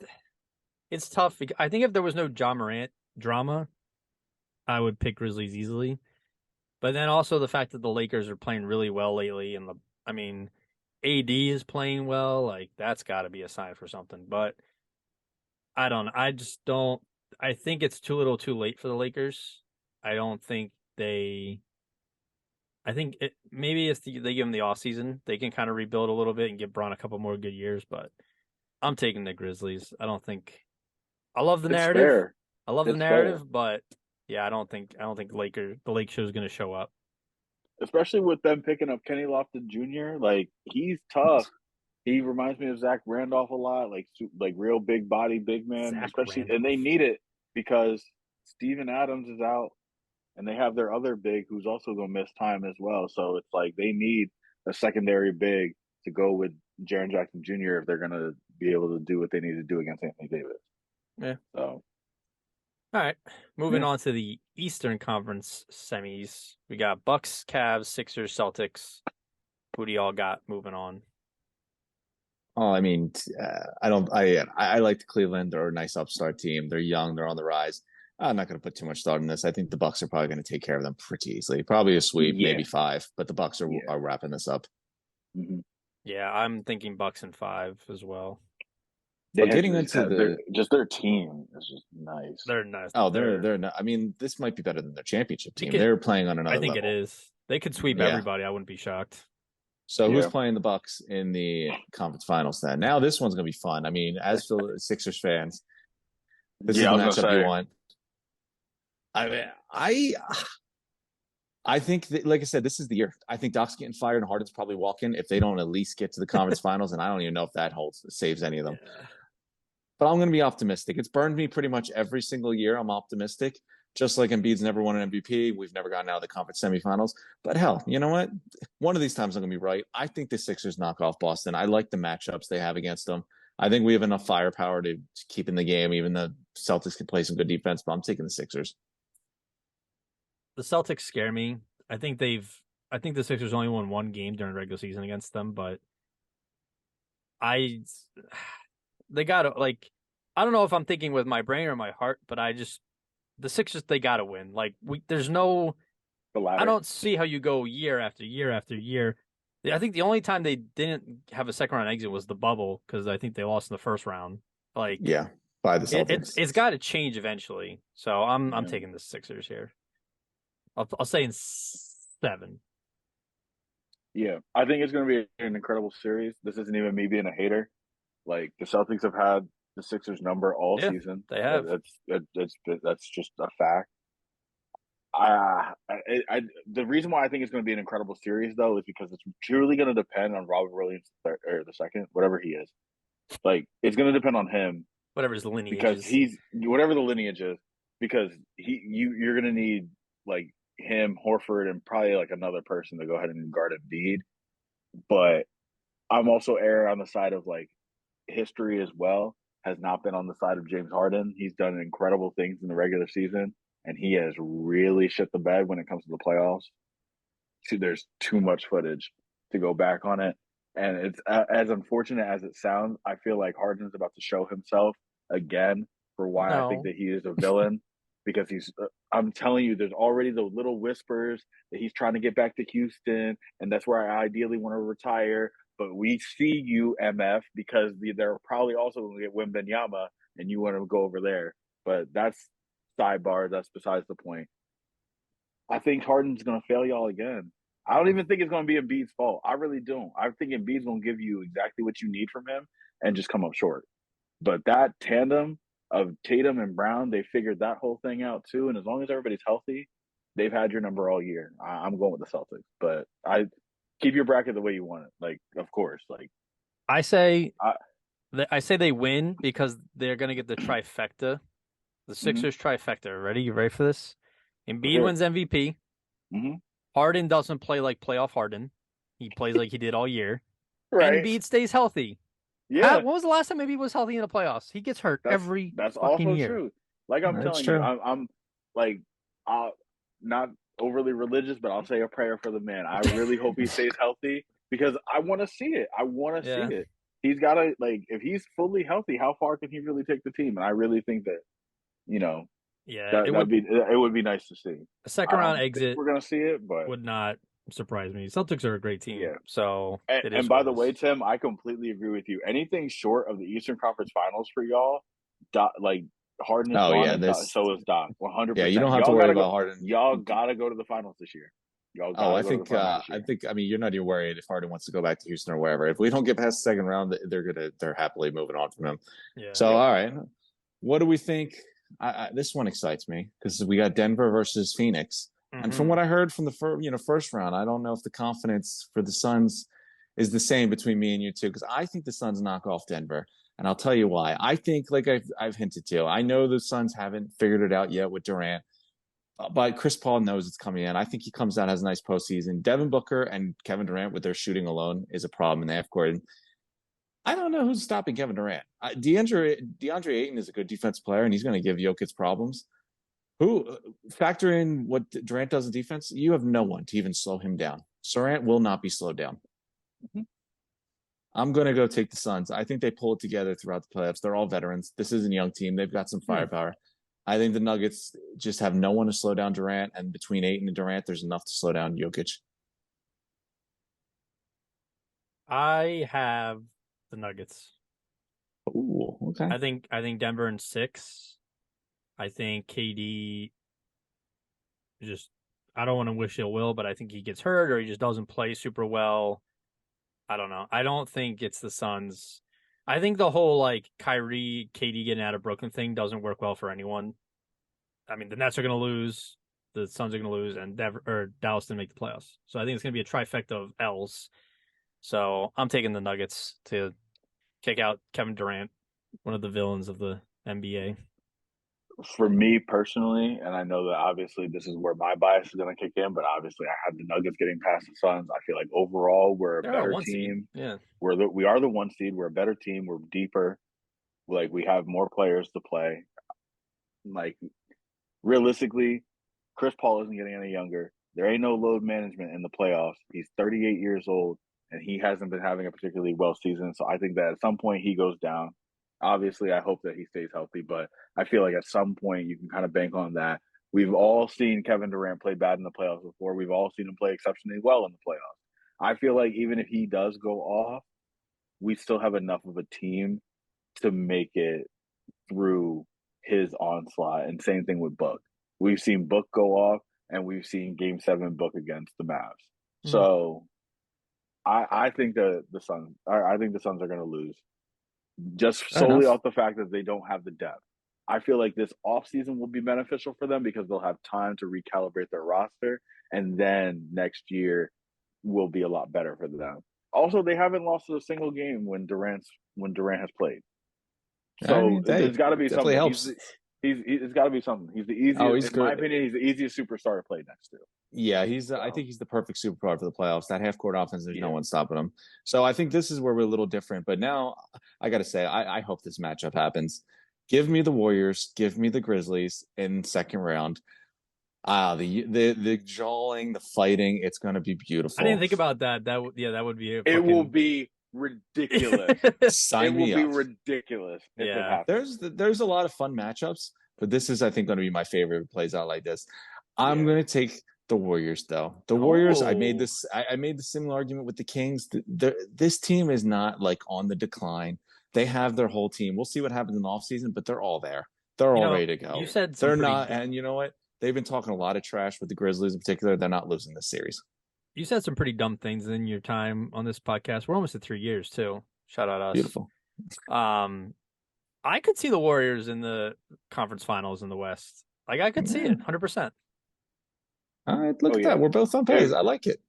it's tough. I think if there was no Ja Morant drama, I would pick Grizzlies easily. But then also the fact that the Lakers are playing really well lately, and AD is playing well, like that's got to be a sign for something. But I don't. I just don't. I think it's too little, too late for the Lakers. I don't think they. I think maybe if they give them the offseason, they can kind of rebuild a little bit and give Bron a couple more good years. But I'm taking the Grizzlies. I don't think. I love the narrative. Fair. I love the narrative, but yeah, I don't think the Lake Show is going to show up. Especially with them picking up Kenny Lofton Jr. Like he's tough. He reminds me of Zach Randolph a lot, like real big body, big man. And they need it because Steven Adams is out, and they have their other big who's also going to miss time as well. So it's like they need a secondary big to go with Jaren Jackson Jr. if they're going to be able to do what they need to do against Anthony Davis. Yeah. So. All right. Moving on to the Eastern Conference semis. We got Bucks, Cavs, Sixers, Celtics. Who do y'all got moving on? Oh, I mean, I like the Cleveland. They're a nice upstart team. They're young. They're on the rise. I'm not going to put too much thought in this. I think the Bucks are probably going to take care of them pretty easily. Probably a sweep, maybe 5, but the Bucks are wrapping this up. Mm-hmm. Yeah, I'm thinking Bucks in 5 as well. Getting into their team is just nice. They're nice. Oh, they're not. I mean, this might be better than their championship team. They're playing on another level. I think it is. They could sweep everybody. I wouldn't be shocked. So who's playing the Bucks in the conference finals then? Now this one's going to be fun. I mean, as for Sixers fans, this is the matchup you want. I mean, I think that, like I said, this is the year. I think Doc's getting fired and Harden's probably walking if they don't at least get to the conference finals, and I don't even know if that saves any of them. Yeah. But I'm going to be optimistic. It's burned me pretty much every single year. I'm optimistic. Just like Embiid's never won an MVP, we've never gotten out of the conference semifinals. But hell, you know what? One of these times I'm going to be right. I think the Sixers knock off Boston. I like the matchups they have against them. I think we have enough firepower to keep in the game, even though Celtics can play some good defense, but I'm taking the Sixers. The Celtics scare me. I think the Sixers only won 1 game during the regular season against them, but they got to, like, I don't know if I'm thinking with my brain or my heart, but the Sixers, they got to win. Like, there's no, I don't see how you go year after year after year. I think the only time they didn't have a second round exit was the bubble, because I think they lost in the first round. Like, yeah, by the Celtics. It's got to change eventually. So I'm taking the Sixers here. I'll say in 7. Yeah, I think it's going to be an incredible series. This isn't even me being a hater. Like the Celtics have had the Sixers number all Yeah, season. they have. That's just a fact. The reason why I think it's going to be an incredible series though is because it's purely going to depend on Robert Williams or the second, whatever he is. Like it's going to depend on him Whatever his lineage because is. he's whatever the lineage is. Because you're going to need like him, Horford, and probably like another person to go ahead and guard Embiid. But I'm also erring on the side of like history as well has not been on the side of James Harden. He's done incredible things in the regular season, and he has really shit the bed when it comes to the playoffs. See, there's too much footage to go back on it, and it's as unfortunate as it sounds. I feel like Harden's about to show himself again for why I think No. that he is a villain. Because he's, I'm telling you, there's already the little whispers that he's trying to get back to Houston, and that's where I ideally want to retire. But we see you, MF, because they're probably also going to get Wembanyama, and you want to go over there. But that's sidebar. That's besides the point. I think Harden's going to fail y'all again. I don't even think it's going to be Embiid's fault. I really don't. I think Embiid's going to give you exactly what you need from him and just come up short. But that tandem of Tatum and Brown, they figured that whole thing out too. And as long as everybody's healthy, they've had your number all year. I'm going with the Celtics, but I keep your bracket the way you want it. Like, of course, like I say they win because they're gonna get the trifecta, the Sixers trifecta. Ready? You ready for this? Embiid wins MVP. Mm-hmm. Harden doesn't play like playoff Harden. He plays like he did all year. Right. And Embiid stays healthy. Yeah. When was the last time Embiid was healthy in the playoffs? He gets hurt every that's fucking also year. true. Like I'm That's telling true. you, I'm like, not overly religious, but I'll say a prayer for the man. I really hope he stays healthy because I want to see it. I want to see it. He's got to, like, if he's fully healthy, how far can he really take the team? And I really think that, it would be nice to see. A second round exit. We're gonna see it, but would not surprise me. Celtics are a great team. Yeah. So and by the way, Tim, I completely agree with you. Anything short of the Eastern Conference Finals for y'all, like Harden is gone, and so is Doc. 100%. Yeah, you don't have to worry about Harden. Y'all gotta go to the finals this year. I think you're not even worried if Harden wants to go back to Houston or wherever. If we don't get past the second round, they're happily moving on from him. Yeah. So all right, what do we think? This one excites me because we got Denver versus Phoenix, and from what I heard from the first round, I don't know if the confidence for the Suns is the same between me and you two because I think the Suns knock off Denver, and I'll tell you why. I think, like I've hinted to, I know the Suns haven't figured it out yet with Durant. But Chris Paul knows it's coming in. I think he comes out, has a nice postseason. Devin Booker and Kevin Durant with their shooting alone is a problem in the half court. I don't know who's stopping Kevin Durant. DeAndre Ayton is a good defensive player, and he's going to give Jokic problems. Who factor in what Durant does in defense? You have no one to even slow him down. Durant will not be slowed down. Mm-hmm. I'm going to go take the Suns. I think they pull it together throughout the playoffs. They're all veterans. This is a young team. They've got some firepower. I think the Nuggets just have no one to slow down Durant, and between Ayton and Durant, there's enough to slow down Jokic. I have the Nuggets. Ooh, okay. I think Denver in 6. I think KD I don't want to wish ill will, but I think he gets hurt or he just doesn't play super well. I don't know. I don't think it's the Suns. I think the whole like Kyrie, KD getting out of Brooklyn thing doesn't work well for anyone. I mean, the Nets are going to lose, the Suns are going to lose, and Dallas didn't make the playoffs. So I think it's going to be a trifecta of L's. So I'm taking the Nuggets to kick out Kevin Durant, one of the villains of the NBA. For me personally, and I know that obviously this is where my bias is going to kick in, but obviously I have the Nuggets getting past the Suns. I feel like overall we're a better team. Yeah, we are the 1 seed. We're a better team. We're deeper. Like we have more players to play. Like realistically, Chris Paul isn't getting any younger. There ain't no load management in the playoffs. He's 38 years old, and he hasn't been having a particularly well season. So I think that at some point he goes down. Obviously, I hope that he stays healthy, but I feel like at some point you can kind of bank on that. We've all seen Kevin Durant play bad in the playoffs before. We've all seen him play exceptionally well in the playoffs. I feel like even if he does go off, we still have enough of a team to make it through his onslaught. And same thing with Book. We've seen Book go off, and we've seen Game 7 book against the Mavs. Mhm. So I think the Suns are going to lose just Fair solely enough. off the fact that they don't have the depth. I feel like this offseason will be beneficial for them because they'll have time to recalibrate their roster, and then next year will be a lot better for them. Also, they haven't lost a single game when Durant has played. I So mean, hey, there's got to be definitely something. helps. It's got to be something. He's the Oh, easiest, he's in my great. opinion. He's the easiest superstar to play next to. Yeah, he's. I think he's the perfect superpower for the playoffs. That half court offense, there's no Yeah. one stopping him. So I think this is where we're a little different. But now I got to say, I hope this matchup happens. Give me the Warriors. Give me the Grizzlies in second round. The jawing, the fighting. It's going to be beautiful. I didn't think about that. That would be It will be ridiculous. Sign It will me be up. ridiculous if it Yeah. happens. There's a lot of fun matchups, but this is, I think, going to be my favorite if it plays out like this. I'm Yeah. going to take the Warriors, though. The Warriors, I made Oh. this. I made the similar argument with the Kings. This team is not like on the decline. They have their whole team. We'll see what happens in the offseason, but they're all there. They're all ready to go. You said some They're pretty not, and you know what? They've been talking a lot of trash with the Grizzlies in particular. They're not losing this series. You said some pretty dumb things in your time on this podcast. We're almost at 3 years too. Shout out us. Beautiful. I could see the Warriors in the conference finals in the West. Like I could see it 100%. All right, look at yeah. that. We're both on pace. I like it.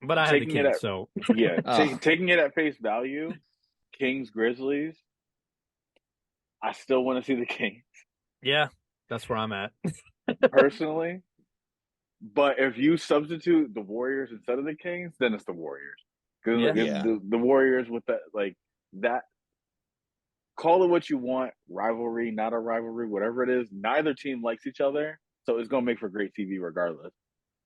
But I had the Taking it Kings, at- so Yeah, Oh. taking it at face value, Kings Grizzlies. I still want to see the Kings yeah, that's where I'm at. personally, but if you substitute the Warriors instead of the Kings, then it's the Warriors. Because Yeah. the Warriors with that, call it what you want, rivalry, not a rivalry, whatever it is. Neither team likes each other, so it's gonna make for great TV regardless.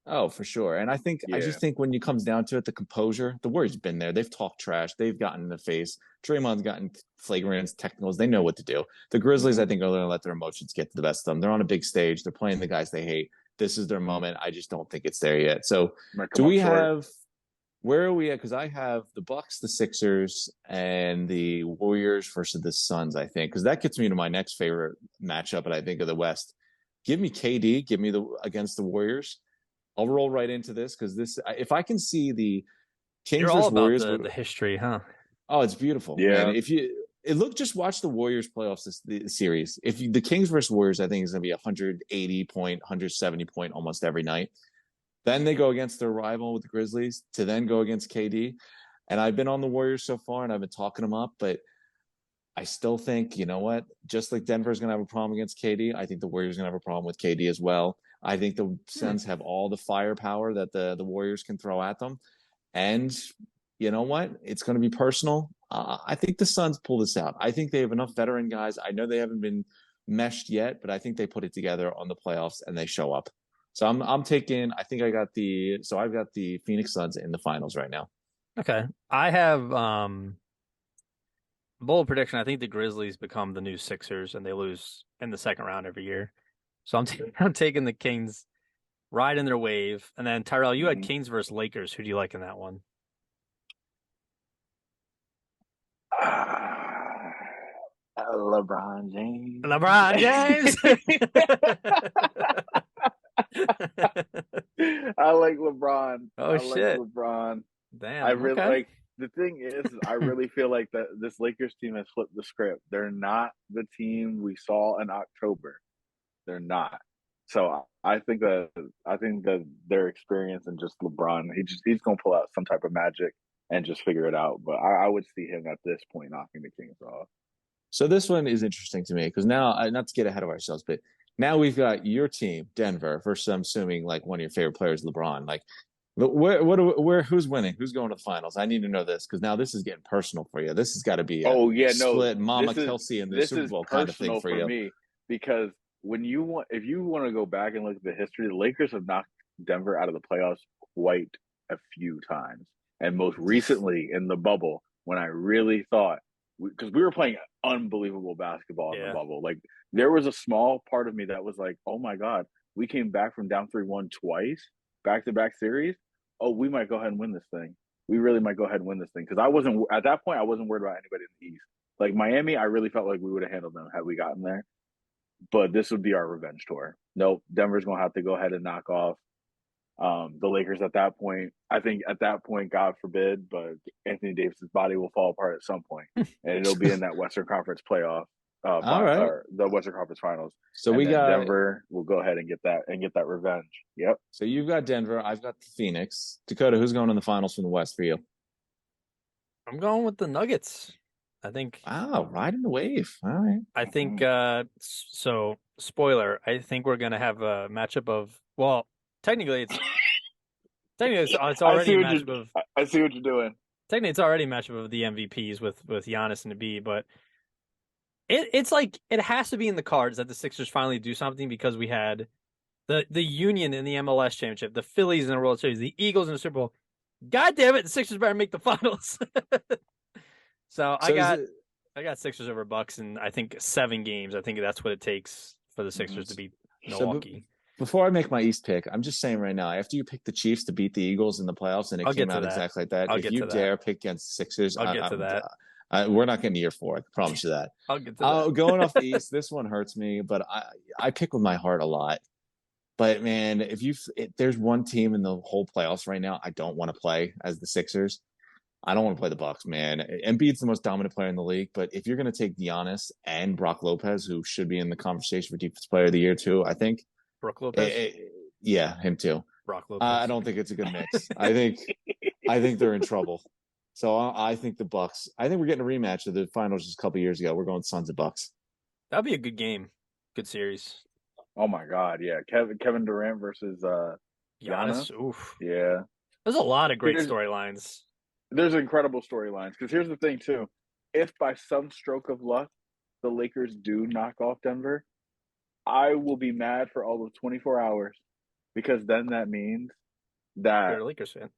Oh, for sure. And I just think when it comes down to it, the composure, the Warriors been there. They've talked trash. They've gotten in the face. Draymond's gotten flagrants, technicals. They know what to do. The Grizzlies, I think, are going to let their emotions get to the best of them. They're on a big stage. They're playing the guys they hate. This is their moment. I just don't think it's there yet. So do we have, where are we at? Because I have the Bucks, the Sixers, and the Warriors versus the Suns, I think. Because that gets me to my next favorite matchup, and I think of the West. Give me KD. Give me against the Warriors. I'll roll right into this because if I can see the Kings You're all versus about Warriors, the history, huh? oh, it's beautiful. Yeah. And just watch the Warriors playoffs the series. The Kings versus Warriors, I think is going to be 180 point, 170 point almost every night. Then they go against their rival with the Grizzlies to then go against KD. And I've been on the Warriors so far and I've been talking them up, but I still think, you know what? Just like Denver's going to have a problem against KD, I think the Warriors are going to have a problem with KD as well. I think the Suns have all the firepower that the Warriors can throw at them. And you know what? It's going to be personal. I think the Suns pull this out. I think they have enough veteran guys. I know they haven't been meshed yet, but I think they put it together on the playoffs and they show up. So I'm taking, I've got the Phoenix Suns in the finals right now. Okay. I have bold prediction. I think the Grizzlies become the new Sixers and they lose in the second round every year. So I'm taking the Kings ride in their wave. And then Tyrell, you had Kings versus Lakers. Who do you like in that one? LeBron James. LeBron James. I like LeBron. Oh, shit. Like LeBron. Damn. I really okay. like. The thing is, I really feel like that this Lakers team has flipped the script. They're not the team we saw in October. They're not. So I think that their experience and just LeBron, he's gonna pull out some type of magic and just figure it out. But I would see him at this point knocking the Kings off. So this one is interesting to me because now, not to get ahead of ourselves, but now we've got your team, Denver, versus I'm assuming like one of your favorite players, LeBron. Like, who's winning? Who's going to the finals? I need to know this because now this is getting personal for you. This has got to be split Mama Kelsey and the Super Bowl kind of thing for you. Me because if you want to go back and look at the history, the Lakers have knocked Denver out of the playoffs quite a few times, and most recently in the bubble when I really thought because we were playing unbelievable basketball in the bubble. Like there was a small part of me that was like, oh my God, we came back from down 3-1 twice, back-to-back series. Oh, we might go ahead and win this thing. We really might go ahead and win this thing. Because at that point, I wasn't worried about anybody in the East. Like Miami, I really felt like we would have handled them had we gotten there. but this would be our revenge tour. Nope, Denver's gonna have to go ahead and knock off the Lakers at that point. I think at that point, God forbid, but Anthony Davis's body will fall apart at some point, and it'll be in that Western Conference playoff, All right. or the Western Conference Finals. So and we then got Denver. Will go ahead and get that revenge. Yep. So you've got Denver. I've got Phoenix. Dakota, who's going in the finals from the West for you? I'm going with the Nuggets. I think. Wow, riding the wave. All right. I think. So, spoiler. I think we're gonna have a matchup of. Well, technically, it's already a matchup of. I see what you're doing. Technically, it's already a matchup of the MVPs with Giannis and Embiid, but it's like it has to be in the cards that the Sixers finally do something because we had the Union in the MLS championship, the Phillies in the World Series, the Eagles in the Super Bowl. God damn it, the Sixers better make the finals. So I got Sixers over Bucks, and I think 7 games. I think that's what it takes for the Sixers to beat Milwaukee. Before I make my East pick, I'm just saying right now, after you pick the Chiefs to beat the Eagles in the playoffs and it came out exactly like that, if you dare pick against the Sixers, I'll get to that. We're not getting to year 4. I can promise you that. I'll get to that. Going off the East, this one hurts me, but I pick with my heart a lot. But man, if there's one team in the whole playoffs right now I don't want to play as the Sixers. I don't want to play the Bucks, man. Embiid's the most dominant player in the league, but if you're going to take Giannis and Brock Lopez, who should be in the conversation for Defensive Player of the Year too, I think. Brook Lopez? Yeah, him too. Brock Lopez. I don't think it's a good mix. I think they're in trouble. So I think the Bucks. I think we're getting a rematch of the finals just a couple years ago. We're going Suns and Bucks. That'd be a good game. Good series. Oh my God, yeah. Kevin Durant versus Giannis. Oof. Yeah. There's a lot of great storylines. There's incredible storylines. Because here's the thing too. If by some stroke of luck the Lakers do knock off Denver, I will be mad for all of 24 hours, because then that means that you're a Lakers fan.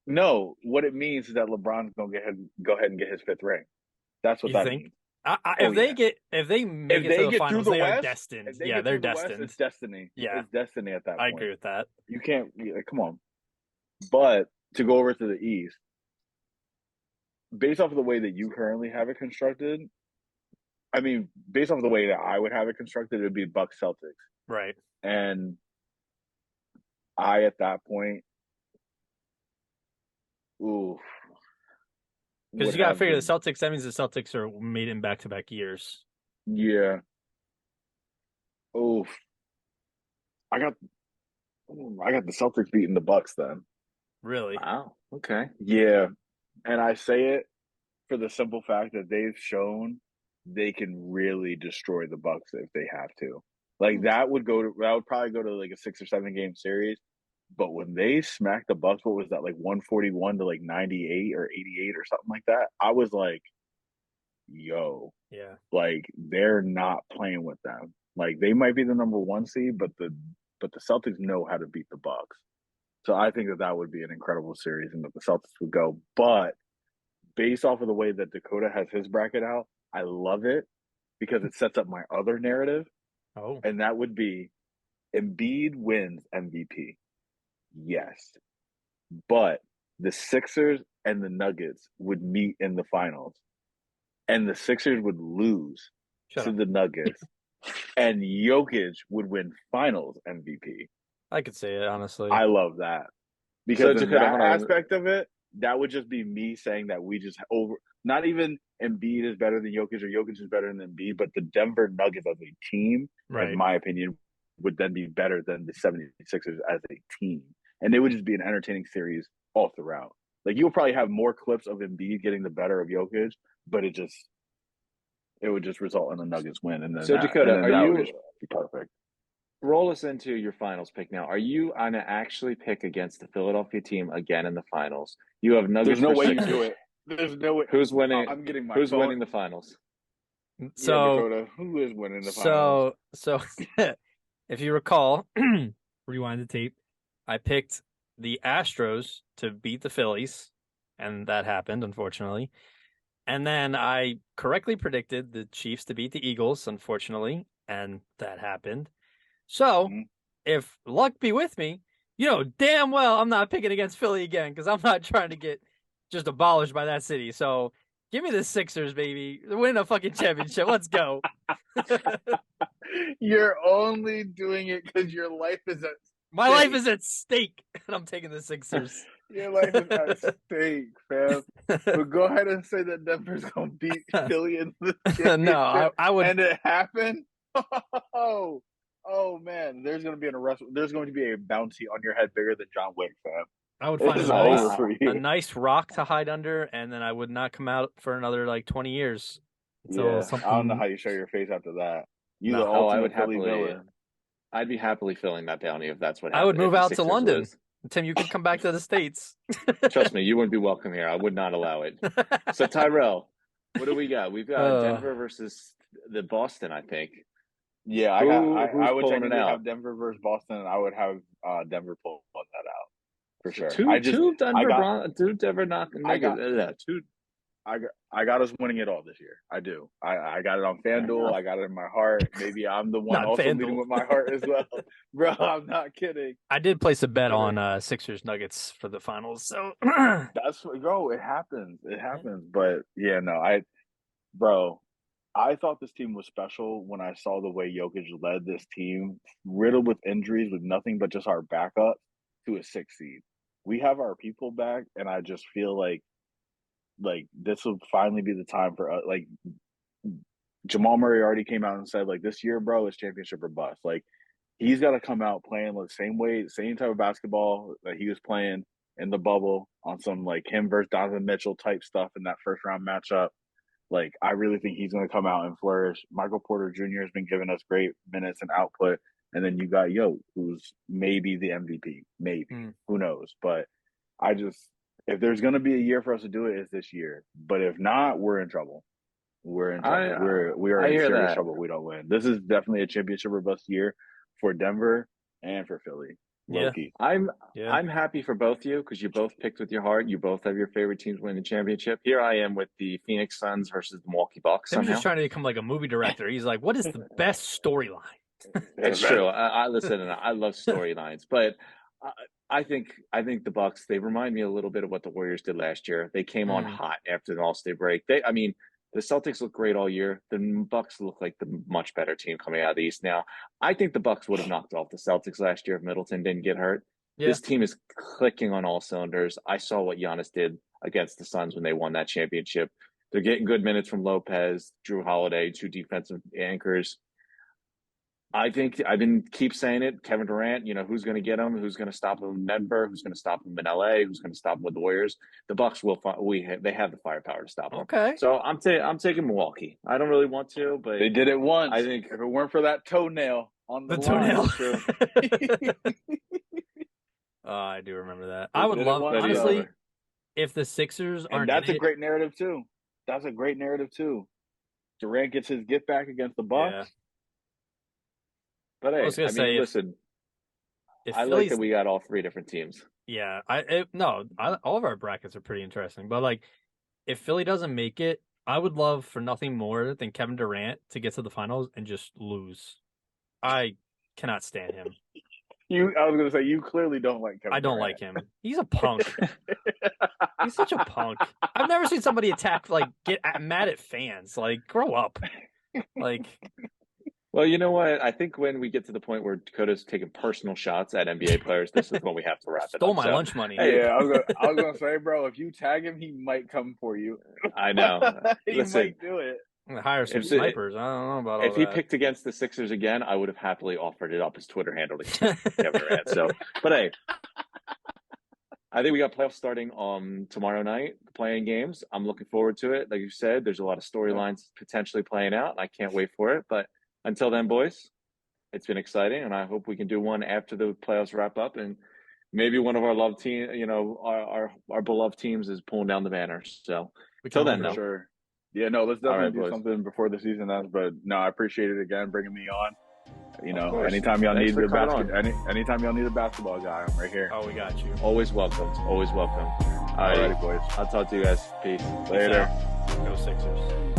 No, what it means is that LeBron's gonna go ahead and get his 5th ring. That's what that means. If they make it to the finals, they are destined. Yeah, they're destined. It's destiny. Yeah, it's destiny at that point. I agree with that. You can't. Come on. But to go over to the East, based off of the way that you currently have it constructed, I mean, based off of the way that I would have it constructed, it would be Bucks Celtics. Right. And I, at that point, oof. Because you got to figure the Celtics, that means the Celtics are made in back-to-back years. Yeah. Oof. I got the Celtics beating the Bucks then. Really? Wow. Okay. Yeah. And I say it for the simple fact that they've shown they can really destroy the Bucks if they have to. Like that would probably go to like a 6 or 7 game series. But when they smacked the Bucks, what was that, like 141 to like 98 or 88 or something like that? I was like, yo. Yeah. Like they're not playing with them. Like they might be the number 1 seed, but the Celtics know how to beat the Bucks. So I think that would be an incredible series and that the Celtics would go. But based off of the way that Dakota has his bracket out, I love it because it sets up my other narrative. Oh. And that would be Embiid wins MVP. Yes. But the Sixers and the Nuggets would meet in the finals. And the Sixers would lose to the Nuggets. And Jokic would win finals MVP. I could say it, honestly. I love that. Because in that aspect of it, that would just be me saying that we just not even Embiid is better than Jokic or Jokic is better than Embiid, but the Denver Nuggets as a team, in my opinion, would then be better than the 76ers as a team. And it would just be an entertaining series all throughout. Like you'll probably have more clips of Embiid getting the better of Jokic, but it would just result in a Nuggets win. And then Dakota, are you be perfect? Roll us into your finals pick now. Are you going to actually pick against the Philadelphia team again in the finals? You have Nuggets. There's no way you do it. There's no way. Who's winning? I'm getting my Who's phone. winning the finals? So Dakota, who is winning the finals? So if you recall, rewind the tape. I picked the Astros to beat the Phillies, and that happened, unfortunately. And then I correctly predicted the Chiefs to beat the Eagles, unfortunately, and that happened. So, if luck be with me, you know damn well I'm not picking against Philly again because I'm not trying to get just abolished by that city. So, give me the Sixers, baby. They're winning a fucking championship. Let's go. You're only doing it because your life is at My life is at stake, and I'm taking the Sixers. Your life is at stake, fam. But go ahead and say that Denver's gonna beat Philly in the championship. No, I would. And it happened. Oh man, there's going to be a bounty on your head bigger than John Wick, fam. I would find It's a over nice, for you. a nice rock to hide under, and then I would not come out for another like 20 years. Yeah, something... I don't know how you show your face after that. You No, the ultimate I would Philly happily. villain. I'd be happily filling that bounty if that's what I happened. would move if the out to Sixers London. lose. Tim, you could come back to the States. Trust me, you wouldn't be welcome here. I would not allow it. So Tyrell, what do we got? We've got Denver versus the Boston, I think. Yeah, I would pulling technically it out? have Denver versus Boston, and I would have Denver pull that out for sure. I got us winning it all this year. I do. I got it on FanDuel. I got it in my heart. Maybe I'm the one also leading with my heart as well. Bro, I'm not kidding. I did place a bet on Sixers Nuggets for the finals, so that's bro. It happens. It happens. But yeah, no, I thought this team was special when I saw the way Jokic led this team, riddled with injuries, with nothing but just our backup to a 6 seed. We have our people back, and I just feel like this will finally be the time for us. Like Jamal Murray already came out and said, like, this year, bro, is championship or bust. Like, he's got to come out playing the same way, same type of basketball that he was playing in the bubble on some like him versus Donovan Mitchell type stuff in that first round matchup. Like, I really think he's going to come out and flourish. Michael Porter Jr. has been giving us great minutes and output. And then you got Yo, who's maybe the MVP. Maybe. Who knows? But if there's going to be a year for us to do it, it's this year. But if not, we're in trouble. We're in trouble. We are in serious trouble if we don't win. This is definitely a championship or bust year for Denver and for Philly. Low-key. I'm happy for both of you because you both picked with your heart. You both have your favorite teams winning the championship. Here I am with the Phoenix Suns versus the Milwaukee Bucks. He's just trying to become like a movie director. He's like, what is the best storyline? It's true. I listen, and I love storylines, but I think the Bucks, they remind me a little bit of what the Warriors did last year. They came on hot after the All-Star break. The Celtics look great all year. The Bucks look like the much better team coming out of the East now. I think the Bucks would have knocked off the Celtics last year if Middleton didn't get hurt. Yeah. This team is clicking on all cylinders. I saw what Giannis did against the Suns when they won that championship. They're getting good minutes from Lopez, Drew Holiday, two defensive anchors. I think I've been keep saying it. Kevin Durant, who's going to get him? Who's going to stop him in Denver? Who's going to stop him in LA? Who's going to stop him with the Warriors? The Bucks will. They have the firepower to stop him. Okay. So I'm taking Milwaukee. I don't really want to, but they did it once. I think if it weren't for that toenail on the toenail. I do remember that. I would love, honestly, if the Sixers aren't. And that's a great narrative too. That's a great narrative too. Durant gets his get back against the Bucks. Yeah. But hey, listen. I like that we got all three different teams. Yeah, all of our brackets are pretty interesting. But like, if Philly doesn't make it, I would love for nothing more than Kevin Durant to get to the finals and just lose. I cannot stand him. I was going to say, you clearly don't like Kevin I don't Durant. like him. He's a punk. He's such a punk. I've never seen somebody get mad at fans. Like, grow up. Like. Well, you know what? I think when we get to the point where Dakota's taking personal shots at NBA players, this is when we have to wrap it up. Stole my lunch money. Hey, yeah, I was gonna say, bro, if you tag him, he might come for you. I know. He might do it. Hire some snipers. I don't know about all that. If he picked against the Sixers again, I would have happily offered it up his Twitter handle to Kevin Durant. But hey, I think we got playoffs starting tomorrow night, playing games. I'm looking forward to it. Like you said, there's a lot of storylines potentially playing out, and I can't wait for it. But until then, boys, it's been exciting, and I hope we can do one after the playoffs wrap up, and maybe one of our love team, our beloved teams is pulling down the banners. So until then, though. Sure. Yeah, no, let's definitely do something before the season ends. But no, I appreciate it again, bringing me on. Anytime y'all need anytime y'all need a basketball guy, I'm right here. Oh, we got you. Always welcome. Always welcome. All right, boys. I'll talk to you guys. Peace. Later. Go Sixers.